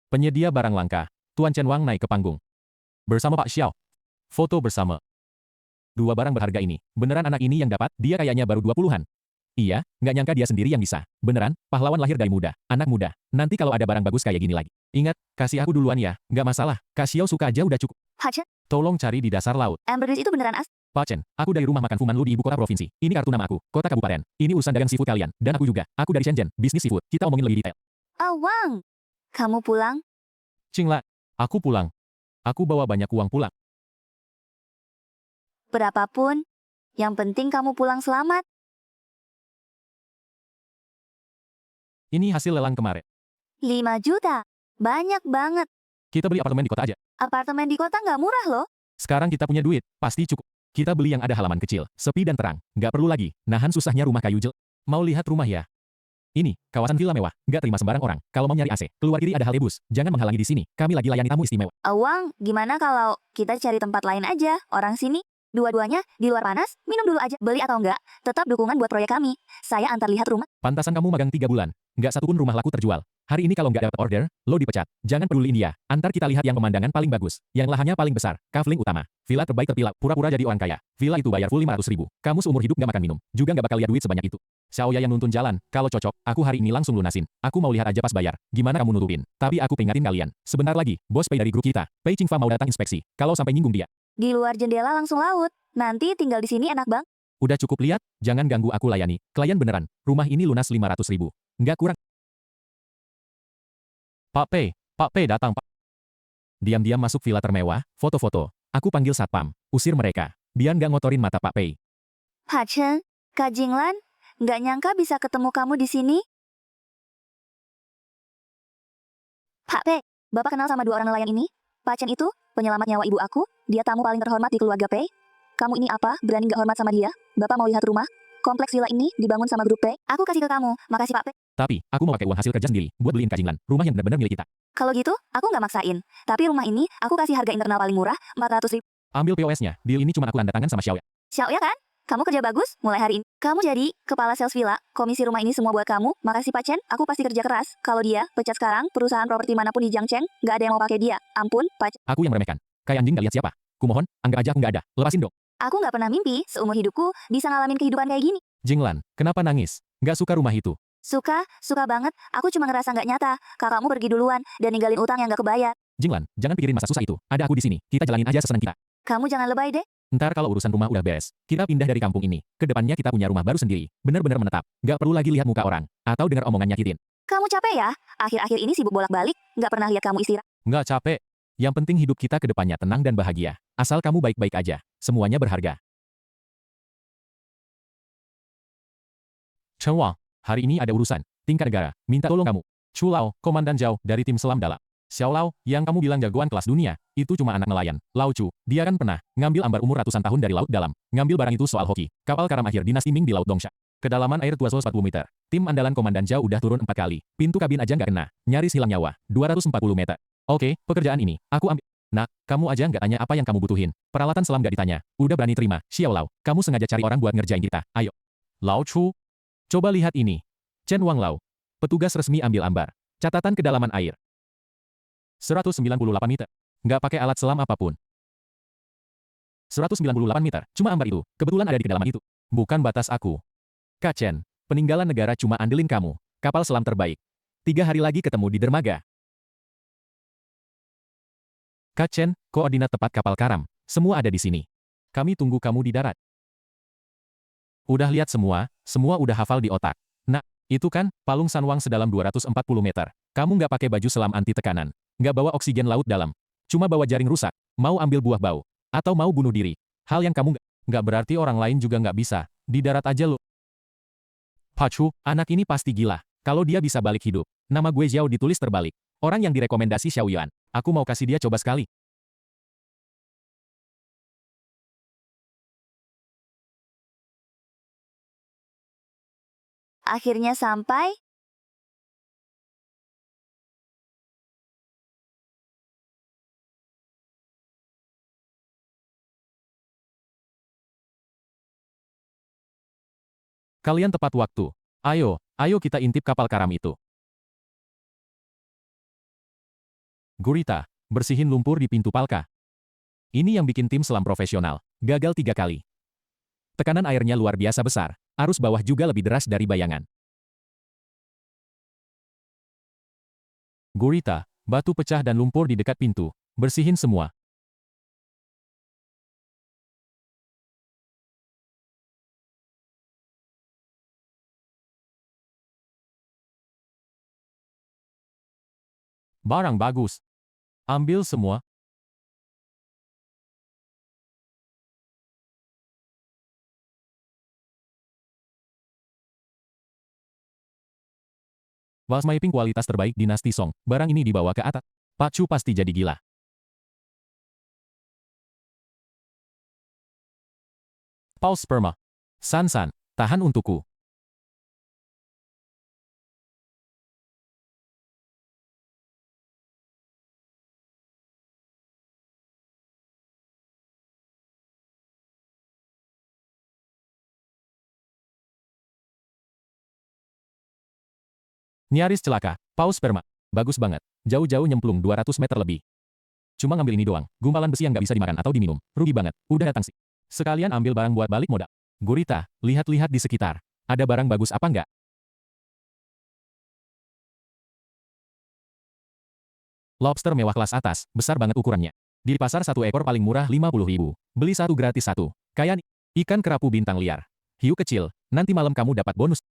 Penyedia barang langka. Tuan Chen Wang naik ke panggung. Bersama Pak Xiao. Foto bersama. Dua barang berharga ini. Beneran anak ini yang dapat? Dia kayaknya baru 20-an. Iya, nggak nyangka dia sendiri yang bisa. Beneran, pahlawan lahir dari muda. Anak muda. Nanti kalau ada barang bagus kayak gini lagi. Ingat, kasih aku duluan ya. Nggak masalah. Kak Xiao suka aja udah cukup. Hacha, Tolong cari di dasar laut. Ambergris itu beneran asli. Pak Chen, aku dari rumah makan Fuman Lu di ibu kota provinsi. Ini kartu nama aku, kota kabupaten. Ini urusan dagang seafood kalian. Dan aku juga. Aku dari Shenzhen, bisnis seafood. Kita omongin lebih detail. Oh, Wang. Kamu pulang? Cingla, aku pulang. Aku bawa banyak uang pulang. Berapapun. Yang penting kamu pulang selamat. Ini hasil lelang kemarin. 5 juta. Banyak banget. Kita beli apartemen di kota aja. Apartemen di kota nggak murah loh. Sekarang kita punya duit, pasti cukup. Kita beli yang ada halaman kecil, sepi dan terang. Nggak perlu lagi, nahan susahnya rumah kayu jel. Mau lihat rumah ya? Ini, kawasan villa mewah, nggak terima sembarang orang. Kalau mau nyari AC, keluar kiri ada halte bus. Jangan menghalangi di sini, kami lagi layani tamu istimewa. Wang, gimana kalau kita cari tempat lain aja? Orang sini, dua-duanya, di luar panas, minum dulu aja. Beli atau enggak, tetap dukungan buat proyek kami. Saya antar lihat rumah. Pantasan kamu magang 3 bulan, nggak satupun rumah laku terjual. Hari ini kalau nggak dapat order, lo dipecat. Jangan peduliin dia. Antar kita lihat yang pemandangan paling bagus, yang lahannya paling besar, kafling utama, villa terbaik terpilih, pura-pura jadi orang kaya. Villa itu bayar full 500.000. Kamu seumur hidup nggak makan minum, juga nggak bakal lihat duit sebanyak itu. Xiaoya yang nuntun jalan, kalau cocok, aku hari ini langsung lunasin. Aku mau lihat aja pas bayar, gimana kamu nutupin. Tapi aku peringatin kalian, sebentar lagi, bos Pei dari grup kita, Pei Qingfa mau datang inspeksi. Kalau sampai nyinggung dia, Di luar jendela langsung laut. Nanti tinggal di sini enak bang. udah cukup lihat, jangan ganggu aku layani. Klien beneran, rumah ini lunas 500.000. Nggak kurang. Pak Pei datang Pak. Diam-diam masuk villa termewah, foto-foto. Aku panggil satpam, usir mereka, biar nggak ngotorin mata Pak Pei. Pak Chen, Kak Jinglan, nggak nyangka bisa ketemu kamu di sini. Pak Pei, Bapak kenal sama dua orang nelayan ini? Pak Chen itu, penyelamat nyawa ibu aku, dia tamu paling terhormat di keluarga Pei. Kamu ini apa, berani nggak hormat sama dia? Bapak mau lihat rumah? Kompleks villa ini dibangun sama grup Pei. Aku kasih ke kamu, makasih Pak Pei. Tapi, aku mau pakai uang hasil kerja sendiri, buat beliin Kak Jinglan, rumah yang benar-benar milik kita. Kalau gitu, aku nggak maksain. Tapi rumah ini, aku kasih harga internal paling murah, 400.000. Ambil POS-nya, deal ini cuma aku tanda tangan sama Xiao Ya. Xiao ya kan? Kamu kerja bagus, mulai hari ini. Kamu jadi kepala sales villa, komisi rumah ini semua buat kamu. Makasih Pak Chen, aku pasti kerja keras. Kalau dia pecat sekarang, perusahaan properti manapun di Jiangcheng, nggak ada yang mau pakai dia. Ampun, Pak Chen. Aku yang meremehkan. Kayak anjing gak lihat siapa. Kumohon, anggap aja aku nggak ada. Lepasin dong. Aku nggak pernah mimpi seumur hidupku bisa ngalamin kehidupan kayak gini. Jinglan, kenapa nangis? Nggak suka rumah itu? Suka banget. Aku cuma ngerasa nggak nyata. Kakakmu pergi duluan dan ninggalin utang yang nggak kebayar. Jinglan, jangan pikirin masa susah itu. Ada aku di sini. Kita jalanin aja sesenang kita. Kamu jangan lebay deh. Ntar kalau urusan rumah udah beres, kita pindah dari kampung ini. Kedepannya kita punya rumah baru sendiri. Bener-bener menetap. Nggak perlu lagi lihat muka orang. Atau dengar omongan nyakitin. Kamu capek ya? Akhir-akhir ini sibuk bolak-balik, nggak pernah lihat kamu istirahat. Nggak capek. Yang penting hidup kita kedepannya tenang dan bahagia. Asal kamu baik-baik aja. Semuanya berharga. Chen Wang, hari ini ada urusan. Tingkat negara, minta tolong kamu. Chu Lao, Komandan Zhao dari tim selam dalam. Xiao Lao, yang kamu bilang jagoan kelas dunia, itu cuma anak nelayan. Lao Chu, dia kan pernah ngambil ambar umur ratusan tahun dari laut dalam. Ngambil barang itu soal hoki. Kapal karam akhir dinasti Ming di Laut Dongsha. Kedalaman air 240 meter. Tim andalan Komandan Zhao udah turun 4 kali. Pintu kabin aja nggak kena. Nyaris hilang nyawa. 240 meter. Oke, pekerjaan ini, aku ambil. Nak, kamu aja nggak tanya apa yang kamu butuhin. Peralatan selam nggak ditanya. Udah berani terima. Xiao Lao, kamu sengaja cari orang buat ngerjain kita. Ayo. Lao Chu, coba lihat ini. Chen Wang Lao. Petugas resmi ambil ambar. Catatan kedalaman air. 198 meter. Nggak pakai alat selam apapun. 198 meter. Cuma ambar itu. Kebetulan ada di kedalaman itu. Bukan batas aku. Kak Chen, peninggalan negara cuma andelin kamu. Kapal selam terbaik. 3 hari lagi ketemu di dermaga. Kak Chen, koordinat tepat kapal karam. Semua ada di sini. Kami tunggu kamu di darat. Udah lihat semua udah hafal di otak. Nah, itu kan, palung Sanwang sedalam 240 meter. Kamu nggak pakai baju selam anti tekanan. Nggak bawa oksigen laut dalam. Cuma bawa jaring rusak. Mau ambil buah bau. Atau mau bunuh diri. Hal yang kamu nggak berarti orang lain juga nggak bisa. Di darat aja lo. Pacu, anak ini pasti gila. Kalau dia bisa balik hidup. Nama gue Zhao ditulis terbalik. Orang yang direkomendasi Xiao Yuan. Aku mau kasih dia coba sekali. Akhirnya sampai. Kalian tepat waktu. Ayo kita intip kapal karam itu. Gurita, bersihin lumpur di pintu palka. Ini yang bikin tim selam profesional. Gagal 3 kali. Tekanan airnya luar biasa besar. Arus bawah juga lebih deras dari bayangan. Gurita, batu pecah dan lumpur di dekat pintu. Bersihin semua. Barang bagus. Ambil semua. Wasmaiping kualitas terbaik dinasti Song. Barang ini dibawa ke atas. Pak Chu pasti jadi gila. Paus sperma. San, tahan untukku. Nyaris celaka. Paus sperma. Bagus banget. Jauh-jauh nyemplung 200 meter lebih. Cuma ngambil ini doang. Gumpalan besi yang nggak bisa dimakan atau diminum. Rugi banget. Udah datang sih. Sekalian ambil barang buat balik modal. Gurita, lihat-lihat di sekitar. Ada barang bagus apa nggak? Lobster mewah kelas atas, besar banget ukurannya. Di pasar satu ekor paling murah 50.000. Beli satu gratis satu. Kayak ikan kerapu bintang liar. Hiu kecil, nanti malam kamu dapat bonus.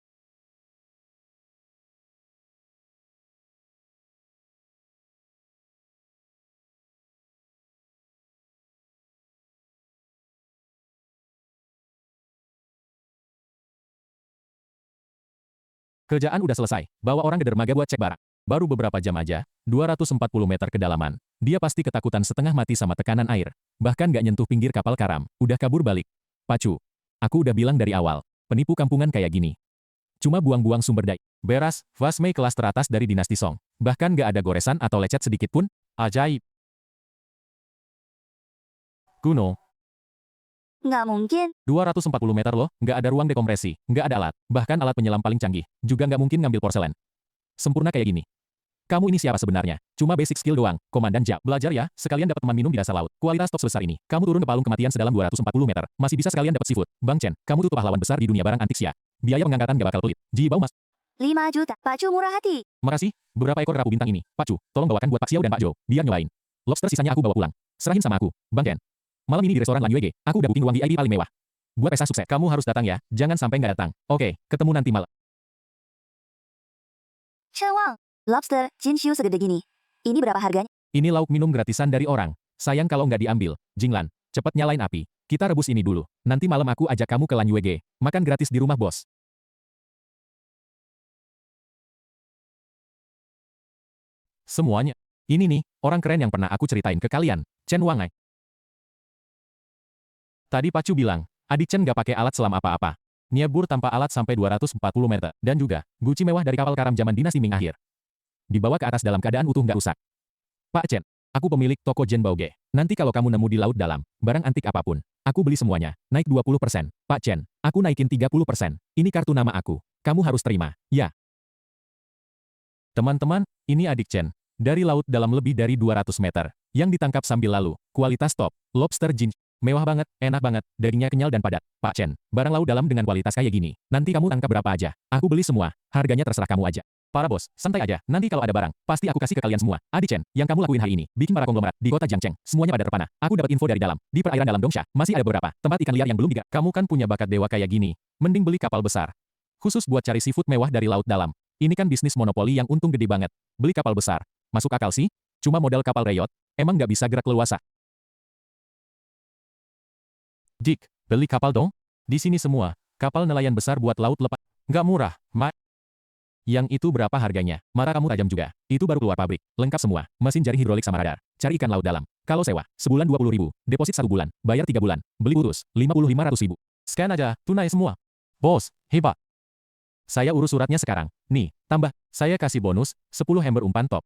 Kerjaan udah selesai, bawa orang ke dermaga buat cek barang. Baru beberapa jam aja, 240 meter kedalaman. Dia pasti ketakutan setengah mati sama tekanan air. Bahkan gak nyentuh pinggir kapal karam, udah kabur balik. Pacu, aku udah bilang dari awal, penipu kampungan kayak gini. Cuma buang-buang sumber daya. Beras, Vasmei kelas teratas dari dinasti Song. Bahkan gak ada goresan atau lecet sedikit pun. Ajaib. Kuno, Nggak mungkin. 240 meter loh, nggak ada ruang dekompresi, nggak ada alat, bahkan alat penyelam paling canggih, juga nggak mungkin ngambil porselen. Sempurna kayak gini. Kamu ini siapa sebenarnya? Cuma basic skill doang, Komandan Jia. Belajar ya, sekalian dapat teman minum di dasar laut. Kualitas top sebesar ini. Kamu turun ke palung kematian sedalam 240 meter, masih bisa sekalian dapat seafood. Bang Chen, kamu tuh pahlawan besar di dunia barang antik Xia. Biaya pengangkatan gak bakal pelit. Ji bau mas. 5 juta. Pacu murah hati. Makasih, beberapa ekor kerapu bintang ini. Pacu, tolong bawakan buat Pak Xiao dan Pak Jo, biar nyobain. Lobster sisanya aku bawa pulang. Serahin sama aku, Bang Chen. Malam ini di restoran Lan Yuege, aku udah booking ruang VIP paling mewah. Buat pesta sukses, kamu harus datang ya, jangan sampai nggak datang. Oke, ketemu nanti malam. Chen Wang. Lobster, Jinshu segede gini. Ini berapa harganya? Ini lauk minum gratisan dari orang. Sayang kalau nggak diambil. Jinglan, cepet nyalain api. Kita rebus ini dulu. Nanti malam aku ajak kamu ke Lan Yuege. Makan gratis di rumah bos. Semuanya. Ini nih, orang keren yang pernah aku ceritain ke kalian. Chen Wangai. Tadi Pacu bilang, adik Chen nggak pakai alat selam apa-apa. Nyebur tanpa alat sampai 240 meter. Dan juga, guci mewah dari kapal karam zaman dinasti Ming akhir. Dibawa ke atas dalam keadaan utuh nggak rusak. Pak Chen, aku pemilik toko Jen Bauge. Nanti kalau kamu nemu di laut dalam, barang antik apapun, aku beli semuanya, naik 20%. Pak Chen, aku naikin 30%. Ini kartu nama aku. Kamu harus terima, ya. Teman-teman, ini adik Chen. Dari laut dalam lebih dari 200 meter. Yang ditangkap sambil lalu. Kualitas top. Lobster Jin. Mewah banget, enak banget, dagingnya kenyal dan padat. Pak Chen, barang laut dalam dengan kualitas kayak gini. Nanti kamu tangkap berapa aja. Aku beli semua, harganya terserah kamu aja. Para bos, santai aja. Nanti kalau ada barang, pasti aku kasih ke kalian semua. Adik Chen, yang kamu lakuin hari ini, bikin para konglomerat di kota Jiangcheng, semuanya pada terpana. Aku dapat info dari dalam. Di perairan dalam Dongsha, masih ada beberapa tempat ikan liar yang belum digarap. Kamu kan punya bakat dewa kayak gini. Mending beli kapal besar. Khusus buat cari seafood mewah dari laut dalam. Ini kan bisnis monopoli yang untung gede banget. Beli kapal besar. Masuk akal sih? Cuma model kapal reyot, emang nggak bisa gerak leluasa. Dik, beli kapal dong? Di sini semua, kapal nelayan besar buat laut lepas. Nggak murah, Mak. Yang itu berapa harganya? Marah kamu tajam juga. Itu baru keluar pabrik, lengkap semua, mesin jaring hidrolik sama radar. Cari ikan laut dalam. Kalau sewa, sebulan 20.000, deposit 1 bulan, bayar 3 bulan, beli urus, 50-500 ribu. Scan aja, tunai semua. Bos, hebat. Saya urus suratnya sekarang. Nih, tambah, saya kasih bonus, 10 hammer umpan top.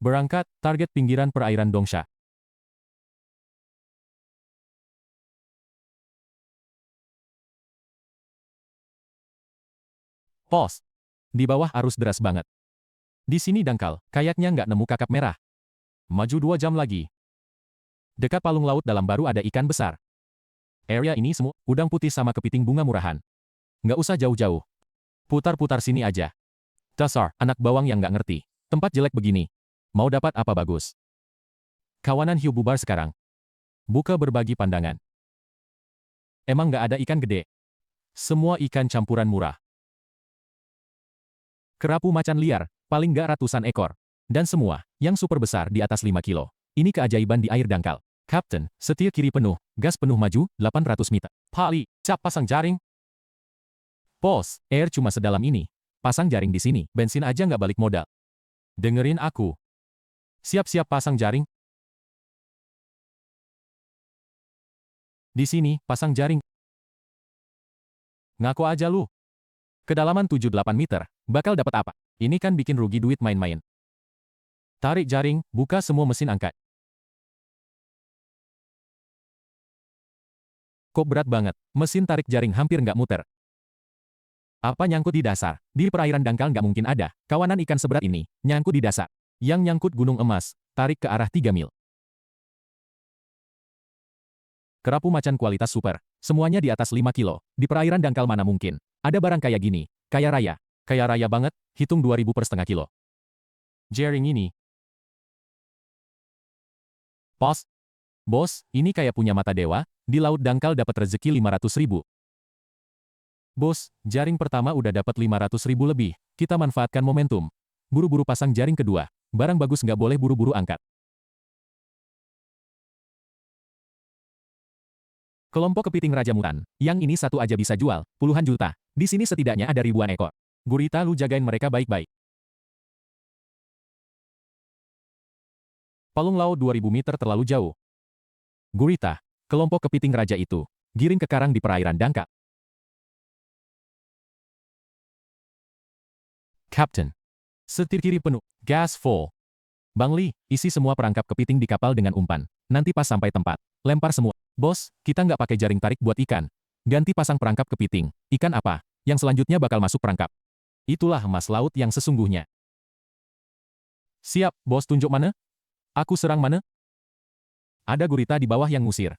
Berangkat, target pinggiran perairan Dongsha. Pos. Di bawah arus deras banget. Di sini dangkal, kayaknya nggak nemu kakap merah. Maju 2 jam lagi. Dekat palung laut dalam baru ada ikan besar. Area ini semua, udang putih sama kepiting bunga murahan. Nggak usah jauh-jauh. Putar-putar sini aja. Dasar, anak bawang yang nggak ngerti. Tempat jelek begini. Mau dapat apa bagus? Kawanan hiu bubar sekarang. Buka berbagi pandangan. Emang nggak ada ikan gede? Semua ikan campuran murah. Kerapu macan liar, paling nggak ratusan ekor. Dan semua, yang super besar di atas 5 kilo. Ini keajaiban di air dangkal. Kapten, setir kiri penuh, gas penuh maju, 800 meter. Pali, cap pasang jaring. Bos, air cuma sedalam ini. Pasang jaring di sini, bensin aja nggak balik modal. Dengerin aku. Siap-siap pasang jaring. Di sini, pasang jaring. Ngaku aja lu. Kedalaman 7-8 meter, bakal dapat apa? Ini kan bikin rugi duit main-main. Tarik jaring, buka semua mesin angkat. Kok berat banget, mesin tarik jaring hampir nggak muter. Apa nyangkut di dasar? Di perairan dangkal nggak mungkin ada. Kawanan ikan seberat ini, nyangkut di dasar. Yang nyangkut gunung emas, tarik ke arah 3 mil. Kerapu macan kualitas super. Semuanya di atas 5 kilo. Di perairan dangkal mana mungkin. Ada barang kayak gini. Kaya raya. Kaya raya banget, hitung 2.000 per setengah kilo. Jaring ini. Bos. Bos, ini kayak punya mata dewa. Di laut dangkal dapat rezeki 500.000. Bos, jaring pertama udah dapat 500.000 lebih. Kita manfaatkan momentum. Buru-buru pasang jaring kedua. Barang bagus nggak boleh buru-buru angkat. Kelompok kepiting Raja Mutan. Yang ini satu aja bisa jual puluhan juta. Di sini setidaknya ada ribuan ekor. Gurita, lu jagain mereka baik-baik. Palung laut 2000 meter terlalu jauh. Gurita, kelompok kepiting raja itu, giring ke karang di perairan dangkal. Captain. Setir kiri penuh. Gas full. Bang Li, isi semua perangkap kepiting di kapal dengan umpan. Nanti pas sampai tempat, lempar semua. Bos, kita nggak pakai jaring tarik buat ikan. Ganti pasang perangkap kepiting. Ikan apa? Yang selanjutnya bakal masuk perangkap. Itulah emas laut yang sesungguhnya. Siap, bos, tunjuk mana? Aku serang mana? Ada gurita di bawah yang ngusir.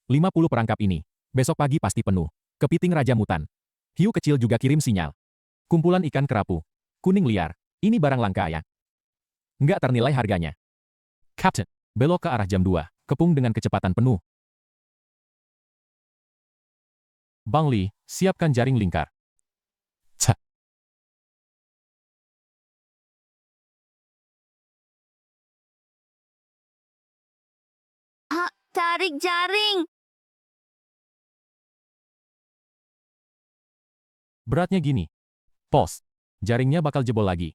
50 perangkap ini. Besok pagi pasti penuh. Kepiting Raja Mutan. Hiu kecil juga kirim sinyal. Kumpulan ikan kerapu. Kuning liar. Ini barang langka ya. Nggak ternilai harganya. Captain. Belok ke arah jam 2. Kepung dengan kecepatan penuh. Bang Li, siapkan jaring lingkar. Tsa. Tarik jaring. Beratnya gini. Pos. Jaringnya bakal jebol lagi.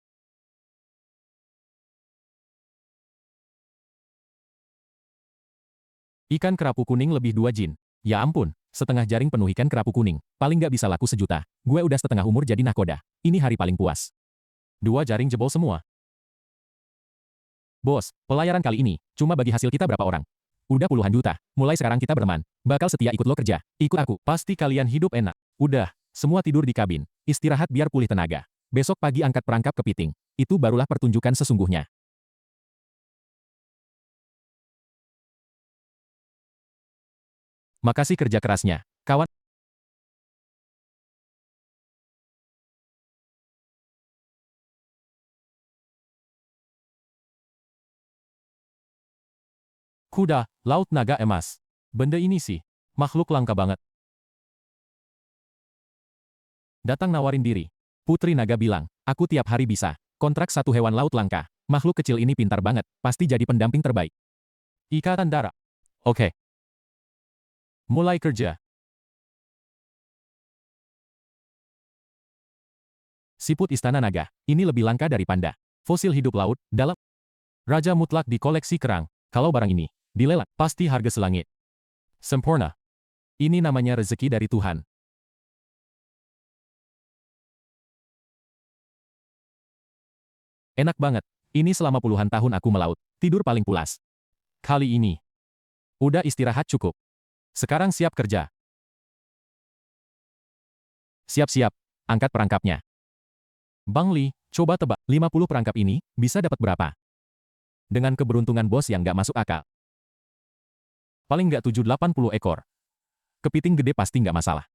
Ikan kerapu kuning lebih 2 jin. Ya ampun, setengah jaring penuh ikan kerapu kuning. Paling nggak bisa laku 1 juta. Gue udah setengah umur jadi nahkoda. Ini hari paling puas. 2 jaring jebol semua. Bos, pelayaran kali ini, cuma bagi hasil kita berapa orang? Udah puluhan juta. Mulai sekarang kita berteman. Bakal setia ikut lo kerja. Ikut aku. Pasti kalian hidup enak. Udah, semua tidur di kabin. Istirahat biar pulih tenaga. Besok pagi angkat perangkap kepiting. Itu barulah pertunjukan sesungguhnya. Makasih kerja kerasnya, kawan. Kuda, laut naga emas. Benda ini sih, makhluk langka banget. Datang nawarin diri. Putri Naga bilang, aku tiap hari bisa. Kontrak satu hewan laut langka. Makhluk kecil ini pintar banget, pasti jadi pendamping terbaik. Ikatan darah. Oke. Mulai kerja. Siput Istana Naga, ini lebih langka dari panda. Fosil hidup laut, dalam. Raja mutlak di koleksi kerang. Kalau barang ini dilelang, pasti harga selangit. Sempurna. Ini namanya rezeki dari Tuhan. Enak banget. Ini selama puluhan tahun aku melaut, tidur paling pulas. Kali ini, udah istirahat cukup. Sekarang siap kerja. Siap-siap, angkat perangkapnya. Bang Li, coba tebak, 50 perangkap ini, bisa dapat berapa? Dengan keberuntungan bos yang nggak masuk akal. Paling nggak 780 ekor. Kepiting gede pasti nggak masalah.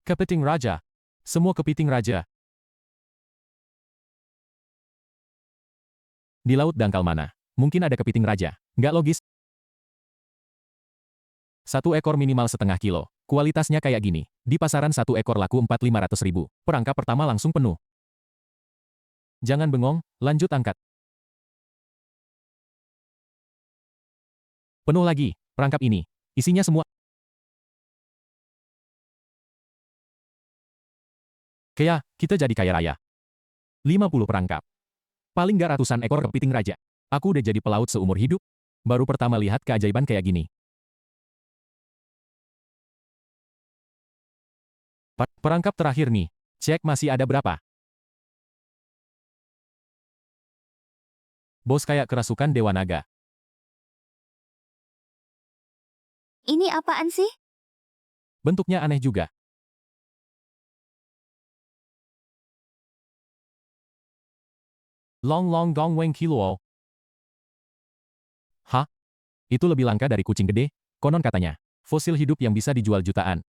Kepiting Raja. Semua kepiting Raja. Di laut dangkal mana? Mungkin ada kepiting Raja. Nggak logis. 1 ekor minimal setengah kilo. Kualitasnya kayak gini. Di pasaran 1 ekor laku 4.500 ribu. Perangkap pertama langsung penuh. Jangan bengong, lanjut angkat. Penuh lagi, perangkap ini. Isinya semua. Kayak, kita jadi kaya raya. 50 perangkap. Paling nggak ratusan ekor kepiting raja. Aku udah jadi pelaut seumur hidup. Baru pertama lihat keajaiban kayak gini. Perangkap terakhir nih. Cek masih ada berapa. Bos kayak kerasukan Dewa Naga. Ini apaan sih? Bentuknya aneh juga. Long Long Gong Weng Kiluo. Hah? Itu lebih langka dari kucing gede? Konon katanya, fosil hidup yang bisa dijual jutaan.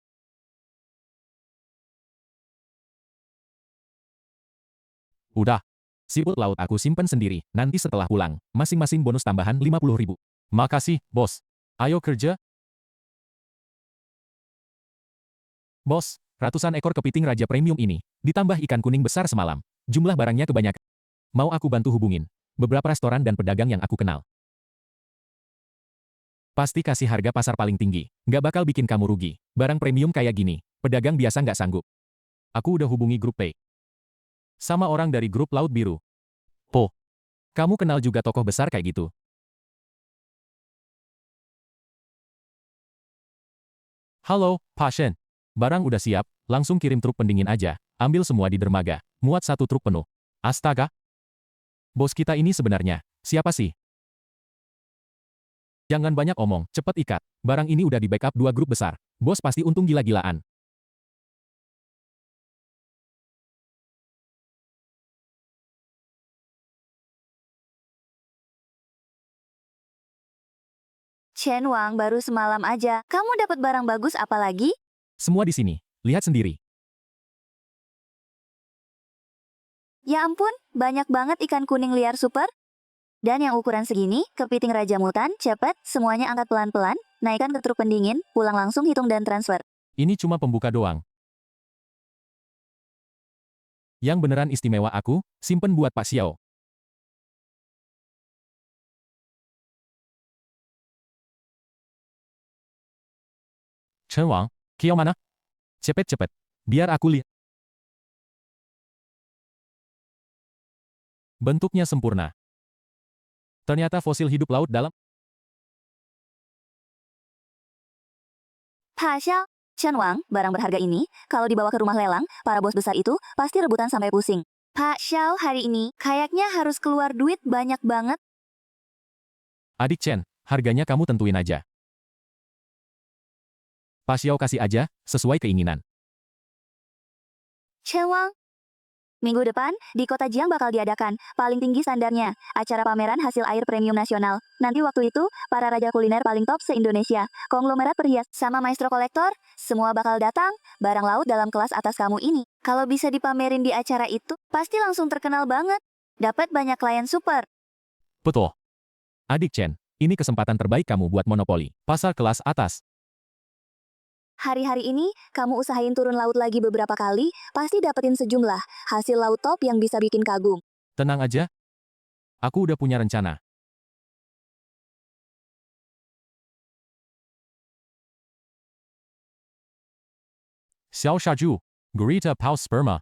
Udah. Siput laut aku simpen sendiri, nanti setelah pulang, masing-masing bonus tambahan 50 ribu. Makasih, bos. Ayo kerja. Bos, ratusan ekor kepiting raja premium ini, ditambah ikan kuning besar semalam. Jumlah barangnya kebanyakan. Mau aku bantu hubungin beberapa restoran dan pedagang yang aku kenal. Pasti kasih harga pasar paling tinggi. Nggak bakal bikin kamu rugi. Barang premium kayak gini, pedagang biasa nggak sanggup. Aku udah hubungi grup Pay. Sama orang dari grup Laut Biru. Po, kamu kenal juga tokoh besar kayak gitu. Halo, Pak Shen. Barang udah siap, langsung kirim truk pendingin aja. Ambil semua di dermaga. Muat satu truk penuh. Astaga. Bos kita ini sebenarnya, siapa sih? Jangan banyak omong, cepet ikat. Barang ini udah di backup 2 grup besar. Bos pasti untung gila-gilaan. Chen Wang baru semalam aja. Kamu dapat barang bagus apa lagi? Semua di sini. Lihat sendiri. Ya ampun, banyak banget ikan kuning liar super. Dan yang ukuran segini, kepiting raja mutan, cepet, semuanya angkat pelan-pelan, naikkan ke truk pendingin, pulang langsung hitung dan transfer. Ini cuma pembuka doang. Yang beneran istimewa aku, simpen buat Pak Xiao. Chen Wang, Kiao mana? Cepet-cepet. Biar aku lihat. Bentuknya sempurna. Ternyata fosil hidup laut dalam. Pak Xiao, Chen Wang, barang berharga ini, kalau dibawa ke rumah lelang, para bos besar itu pasti rebutan sampai pusing. Pak Xiao hari ini, kayaknya harus keluar duit banyak banget. Adik Chen, harganya kamu tentuin aja. Pak Xiao kasih aja, sesuai keinginan. Chen Wang, minggu depan, di kota Jiang bakal diadakan, paling tinggi standarnya, acara pameran hasil air premium nasional. Nanti waktu itu, para raja kuliner paling top se-Indonesia, konglomerat perhias, sama maestro kolektor, semua bakal datang, barang laut dalam kelas atas kamu ini. Kalau bisa dipamerin di acara itu, pasti langsung terkenal banget. Dapat banyak klien super. Betul. Adik Chen, ini kesempatan terbaik kamu buat monopoli. Pasar kelas atas. Hari-hari ini, kamu usahain turun laut lagi beberapa kali, pasti dapetin sejumlah hasil laut top yang bisa bikin kagum. Tenang aja. Aku udah punya rencana. Xiao Shaju, Gurita Paus Sperma.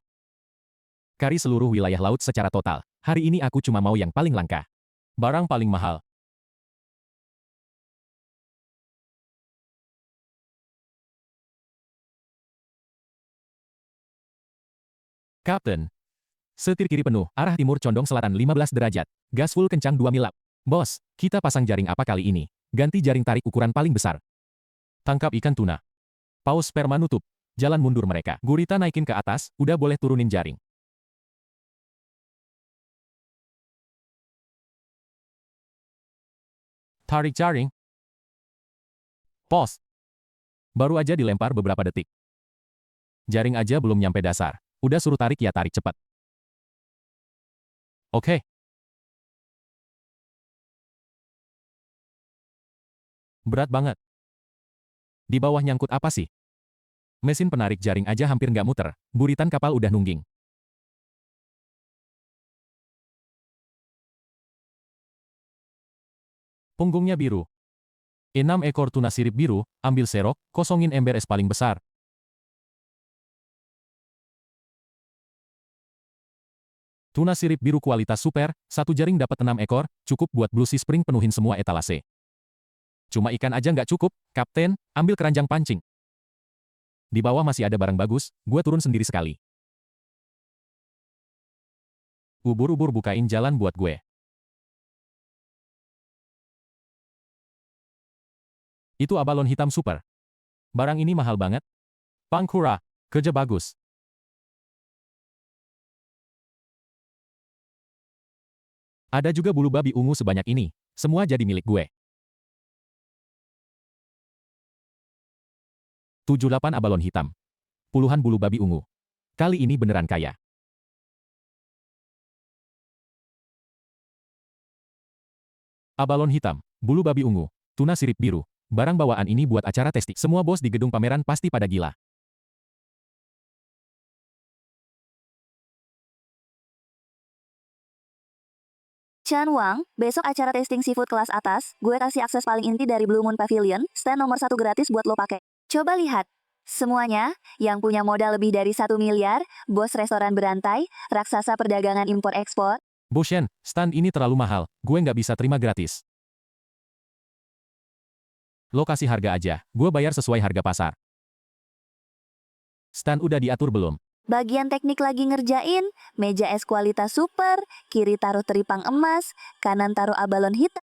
Kari seluruh wilayah laut secara total. Hari ini aku cuma mau yang paling langka. Barang paling mahal. Kapten. Setir kiri penuh, arah timur condong selatan 15 derajat. Gas full kencang 2 milap. Bos, kita pasang jaring apa kali ini? Ganti jaring tarik ukuran paling besar. Tangkap ikan tuna. Paus sperma nutup. Jalan mundur mereka. Gurita naikin ke atas, udah boleh turunin jaring. Tarik jaring. Pos. Baru aja dilempar beberapa detik. Jaring aja belum nyampe dasar. Udah suruh tarik ya tarik cepat. Oke. Berat banget. Di bawah nyangkut apa sih? Mesin penarik jaring aja hampir nggak muter. Buritan kapal udah nungging. Punggungnya biru. 6 ekor tuna sirip biru, ambil serok, kosongin ember es paling besar. Tuna sirip biru kualitas super, satu jaring dapat 6 ekor, cukup buat Blue Sea Spring penuhin semua etalase. Cuma ikan aja nggak cukup, Kapten, ambil keranjang pancing. Di bawah masih ada barang bagus, gua turun sendiri sekali. Ubur-ubur bukain jalan buat gue. Itu abalon hitam super. Barang ini mahal banget. Pangkura, kerja bagus. Ada juga bulu babi ungu sebanyak ini. Semua jadi milik gue. 78 abalon hitam. Puluhan bulu babi ungu. Kali ini beneran kaya. Abalon hitam, bulu babi ungu, tuna sirip biru. Barang bawaan ini buat acara testing. Semua bos di gedung pameran pasti pada gila. Chan Wang, besok acara tasting seafood kelas atas, gue kasih akses paling inti dari Blue Moon Pavilion, stand nomor 1 gratis buat lo pakai. Coba lihat. Semuanya, yang punya modal lebih dari 1 miliar, bos restoran berantai, raksasa perdagangan impor-ekspor. Boshen, stand ini terlalu mahal. Gue nggak bisa terima gratis. Lo kasih harga aja, gue bayar sesuai harga pasar. Stand udah diatur belum? Bagian teknik lagi ngerjain, meja es kualitas super, kiri taruh teripang emas, kanan taruh abalon hitam.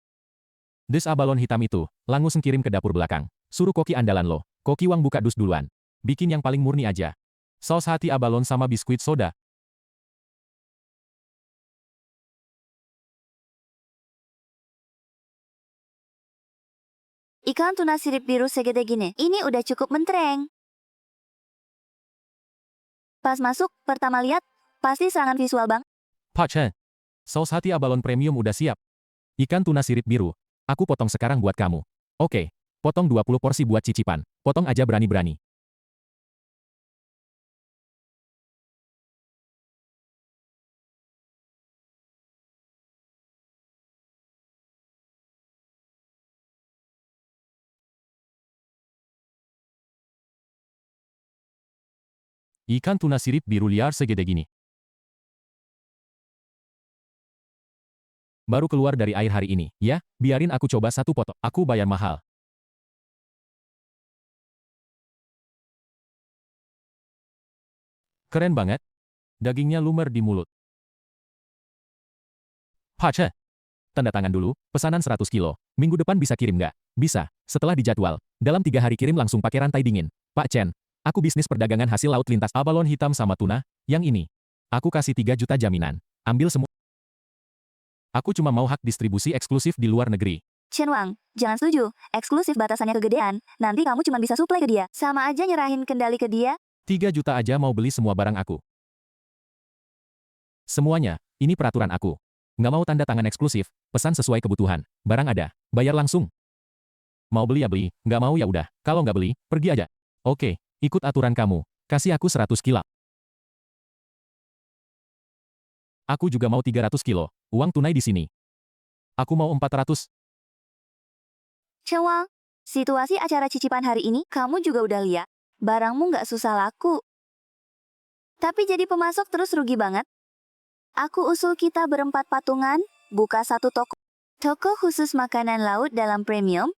Des abalon hitam itu, langsung kirim ke dapur belakang. Suruh koki andalan lo, Koki Wang buka dus duluan. Bikin yang paling murni aja. Saus hati abalon sama biskuit soda. Ikan tuna sirip biru segede gini, ini udah cukup mentereng. Pas masuk, pertama lihat, pasti serangan visual bang. Pak Chen, saus hati abalon premium udah siap. Ikan tuna sirip biru, aku potong sekarang buat kamu. Oke, potong 20 porsi buat cicipan. Potong aja berani-berani. Ikan tuna sirip biru liar segede gini. Baru keluar dari air hari ini, ya? Biarin aku coba satu potong. Aku bayar mahal. Keren banget. Dagingnya lumer di mulut. Pace, tanda tangan dulu, pesanan 100 kilo. Minggu depan bisa kirim nggak? Bisa, setelah dijadwal. Dalam 3 hari kirim langsung pakai rantai dingin. Pak Chen, aku bisnis perdagangan hasil laut lintas abalon hitam sama tuna. Yang ini, aku kasih 3 juta jaminan. Ambil semua. Aku cuma mau hak distribusi eksklusif di luar negeri. Chen Wang, jangan setuju, eksklusif batasannya kegedean, nanti kamu cuma bisa suplai ke dia. Sama aja nyerahin kendali ke dia. 3 juta aja mau beli semua barang aku. Semuanya, ini peraturan aku. Nggak mau tanda tangan eksklusif, pesan sesuai kebutuhan. Barang ada, bayar langsung. Mau beli ya beli, nggak mau ya udah. Kalau nggak beli, pergi aja. Oke, ikut aturan kamu. Kasih aku 100 kilo. Aku juga mau 300 kilo. Uang tunai di sini. Aku mau 400. Chen Wang, situasi acara cicipan hari ini kamu juga udah lihat. Barangmu nggak susah laku. Tapi jadi pemasok terus rugi banget. Aku usul kita berempat patungan, buka satu toko. Toko khusus makanan laut dalam premium.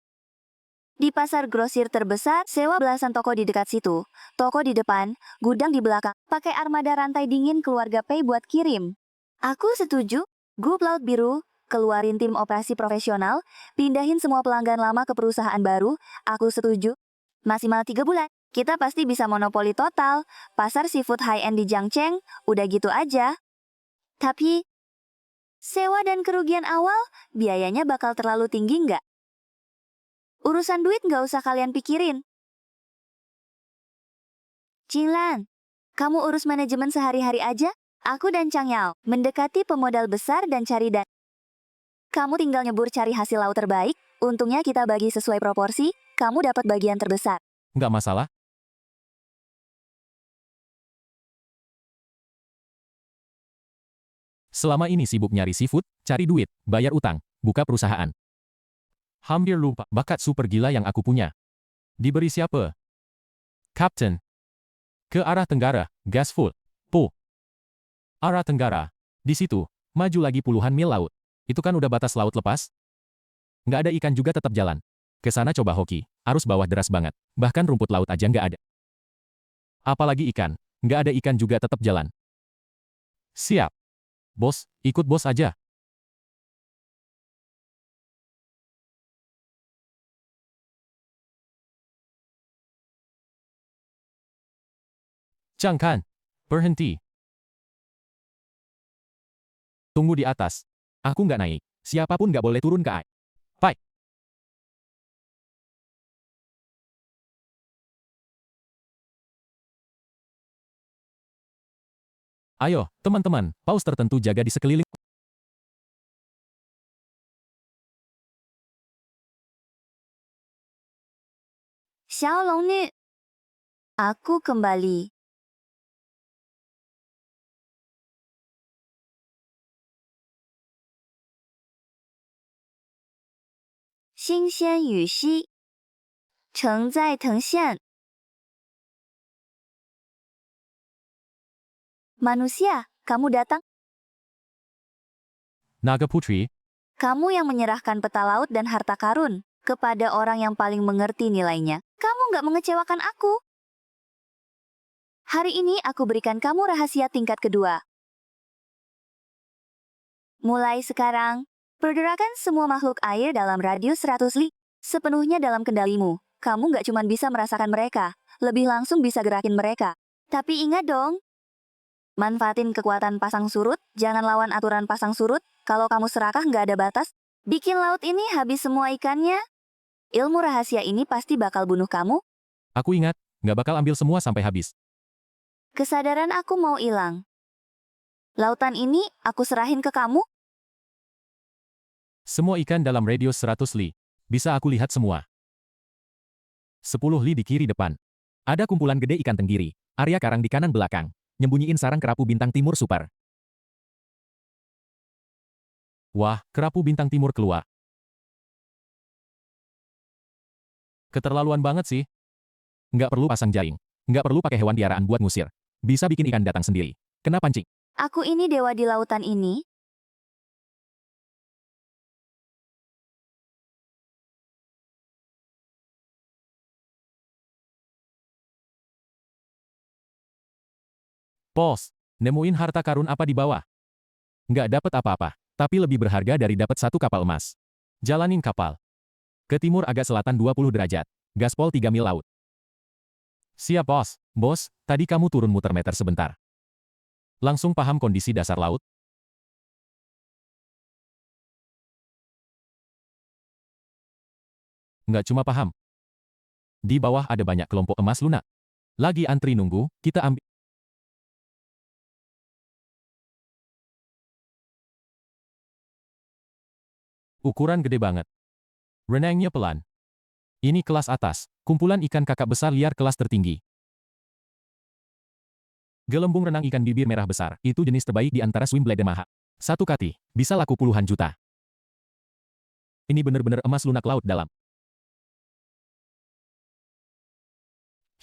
Di pasar grosir terbesar, sewa belasan toko di dekat situ. Toko di depan, gudang di belakang. Pakai armada rantai dingin keluarga Pei buat kirim. Aku setuju. Grup Laut Biru, keluarin tim operasi profesional, pindahin semua pelanggan lama ke perusahaan baru. Aku setuju. Maksimal 3 bulan. Kita pasti bisa monopoli total. Pasar seafood high-end di Jiangcheng, udah gitu aja. Tapi, sewa dan kerugian awal, biayanya bakal terlalu tinggi nggak? Urusan duit nggak usah kalian pikirin. Jinglan, kamu urus manajemen sehari-hari aja. Aku dan Chang Yao mendekati pemodal besar dan cari dan. Kamu tinggal nyebur cari hasil laut terbaik. Untungnya kita bagi sesuai proporsi. Kamu dapat bagian terbesar. Nggak masalah. Selama ini sibuk nyari seafood, cari duit, bayar utang, buka perusahaan. Hampir lupa bakat super gila yang aku punya. Diberi siapa? Captain. Ke arah tenggara, gas full. Po. Arah tenggara. Di situ, maju lagi puluhan mil laut. Itu kan udah batas laut lepas? Nggak ada ikan juga tetap jalan. Ke sana coba hoki, arus bawah deras banget. Bahkan rumput laut aja nggak ada. Apalagi ikan, nggak ada ikan juga tetap jalan. Siap. Bos, ikut bos aja. Chang Kan, berhenti. Tunggu di atas. Aku nggak naik. Siapapun nggak boleh turun ke air. Pai. Ayo, teman-teman, paus tertentu jaga di sekeliling. Xiao Longnu. Aku kembali. 新鲜羽溪，城在藤县。Manusia, kamu datang? Naga Putri, Kamu yang menyerahkan peta laut dan harta karun kepada orang yang paling mengerti nilainya. Kamu nggak mengecewakan aku. Hari ini aku berikan kamu rahasia tingkat kedua. Mulai sekarang, pergerakan semua makhluk air dalam radius 100 li sepenuhnya dalam kendalimu. Kamu nggak cuma bisa merasakan mereka, lebih langsung bisa gerakin mereka. Tapi ingat dong, manfaatin kekuatan pasang surut, jangan lawan aturan pasang surut. Kalau kamu serakah nggak ada batas, bikin laut ini habis semua ikannya. Ilmu rahasia ini pasti bakal bunuh kamu. aku ingat, nggak bakal ambil semua sampai habis. Kesadaran aku mau hilang. Lautan ini aku serahin ke kamu. Semua ikan dalam radius 100 li. Bisa aku lihat semua. 10 li di kiri depan. Ada kumpulan gede ikan tenggiri. Area karang di kanan belakang. Nyembunyiin sarang kerapu bintang timur super. Wah, kerapu bintang timur keluar. Keterlaluan banget sih. Nggak perlu pasang jaring. Nggak perlu pakai hewan piaraan buat ngusir. Bisa bikin ikan datang sendiri. Kena pancing. Aku ini dewa di lautan ini. Pos, nemuin harta karun apa di bawah? Nggak dapet apa-apa, tapi lebih berharga dari dapat satu kapal emas. Jalanin kapal. Ke timur agak selatan 20 derajat. Gaspol 3 mil laut. Siap, bos. Bos, tadi kamu turun muter meter sebentar. Langsung paham kondisi dasar laut? Nggak cuma paham. Di bawah ada banyak kelompok emas lunak. Lagi antri nunggu, kita ambil. Ukuran gede banget. Renangnya pelan. Ini kelas atas, kumpulan ikan kakap besar liar kelas tertinggi. Gelembung renang ikan bibir merah besar, itu jenis terbaik di antara Swimbleded Maha. Satu kati, bisa laku puluhan juta. Ini bener-bener emas lunak laut dalam.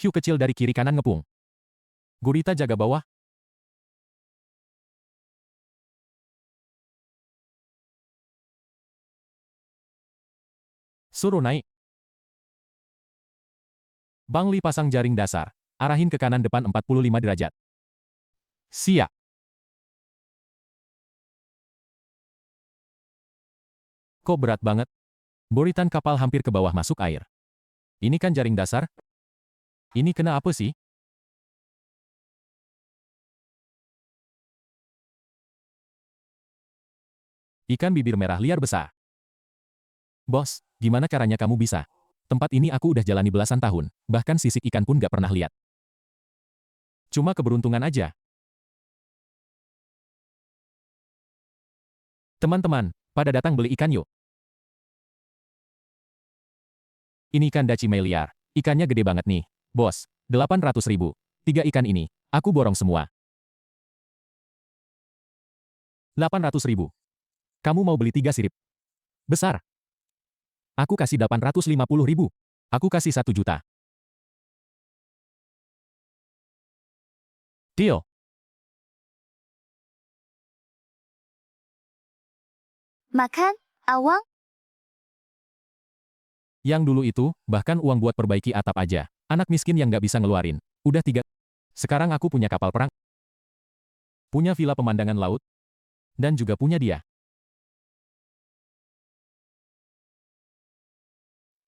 Hiu kecil dari kiri kanan ngepung. Gurita jaga bawah. Suruh naik. Bang Li pasang jaring dasar. Arahin ke kanan depan 45 derajat. Siap. Kok berat banget? Boritan kapal hampir ke bawah masuk air. Ini kan jaring dasar? Ini kena apa sih? Ikan bibir merah liar besar. Bos, gimana caranya kamu bisa? Tempat ini aku udah jalani belasan tahun, bahkan sisik ikan pun gak pernah lihat. Cuma keberuntungan aja. Teman-teman, pada datang beli ikan yuk. Ini ikan dacimai liar. Ikannya gede banget nih. Bos, 800 ribu. 3 ikan ini, aku borong semua. 800 ribu. Kamu mau beli 3 sirip? Besar. Aku kasih 850 ribu. Aku kasih 1 juta. Deal. Makan, awang. Yang dulu itu, bahkan uang buat perbaiki atap aja. Anak miskin yang nggak bisa ngeluarin. Udah 3. Sekarang aku punya kapal perang. Punya villa pemandangan laut. Dan juga punya dia.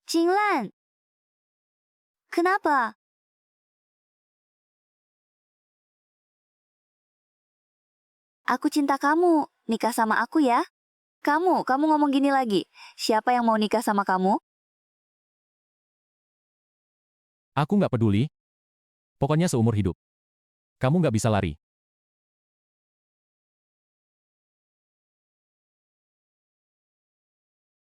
Jinglan. Kenapa? Aku cinta kamu. Nikah sama aku ya. Kamu ngomong gini lagi. Siapa yang mau nikah sama kamu? Aku nggak peduli. Pokoknya seumur hidup. Kamu nggak bisa lari.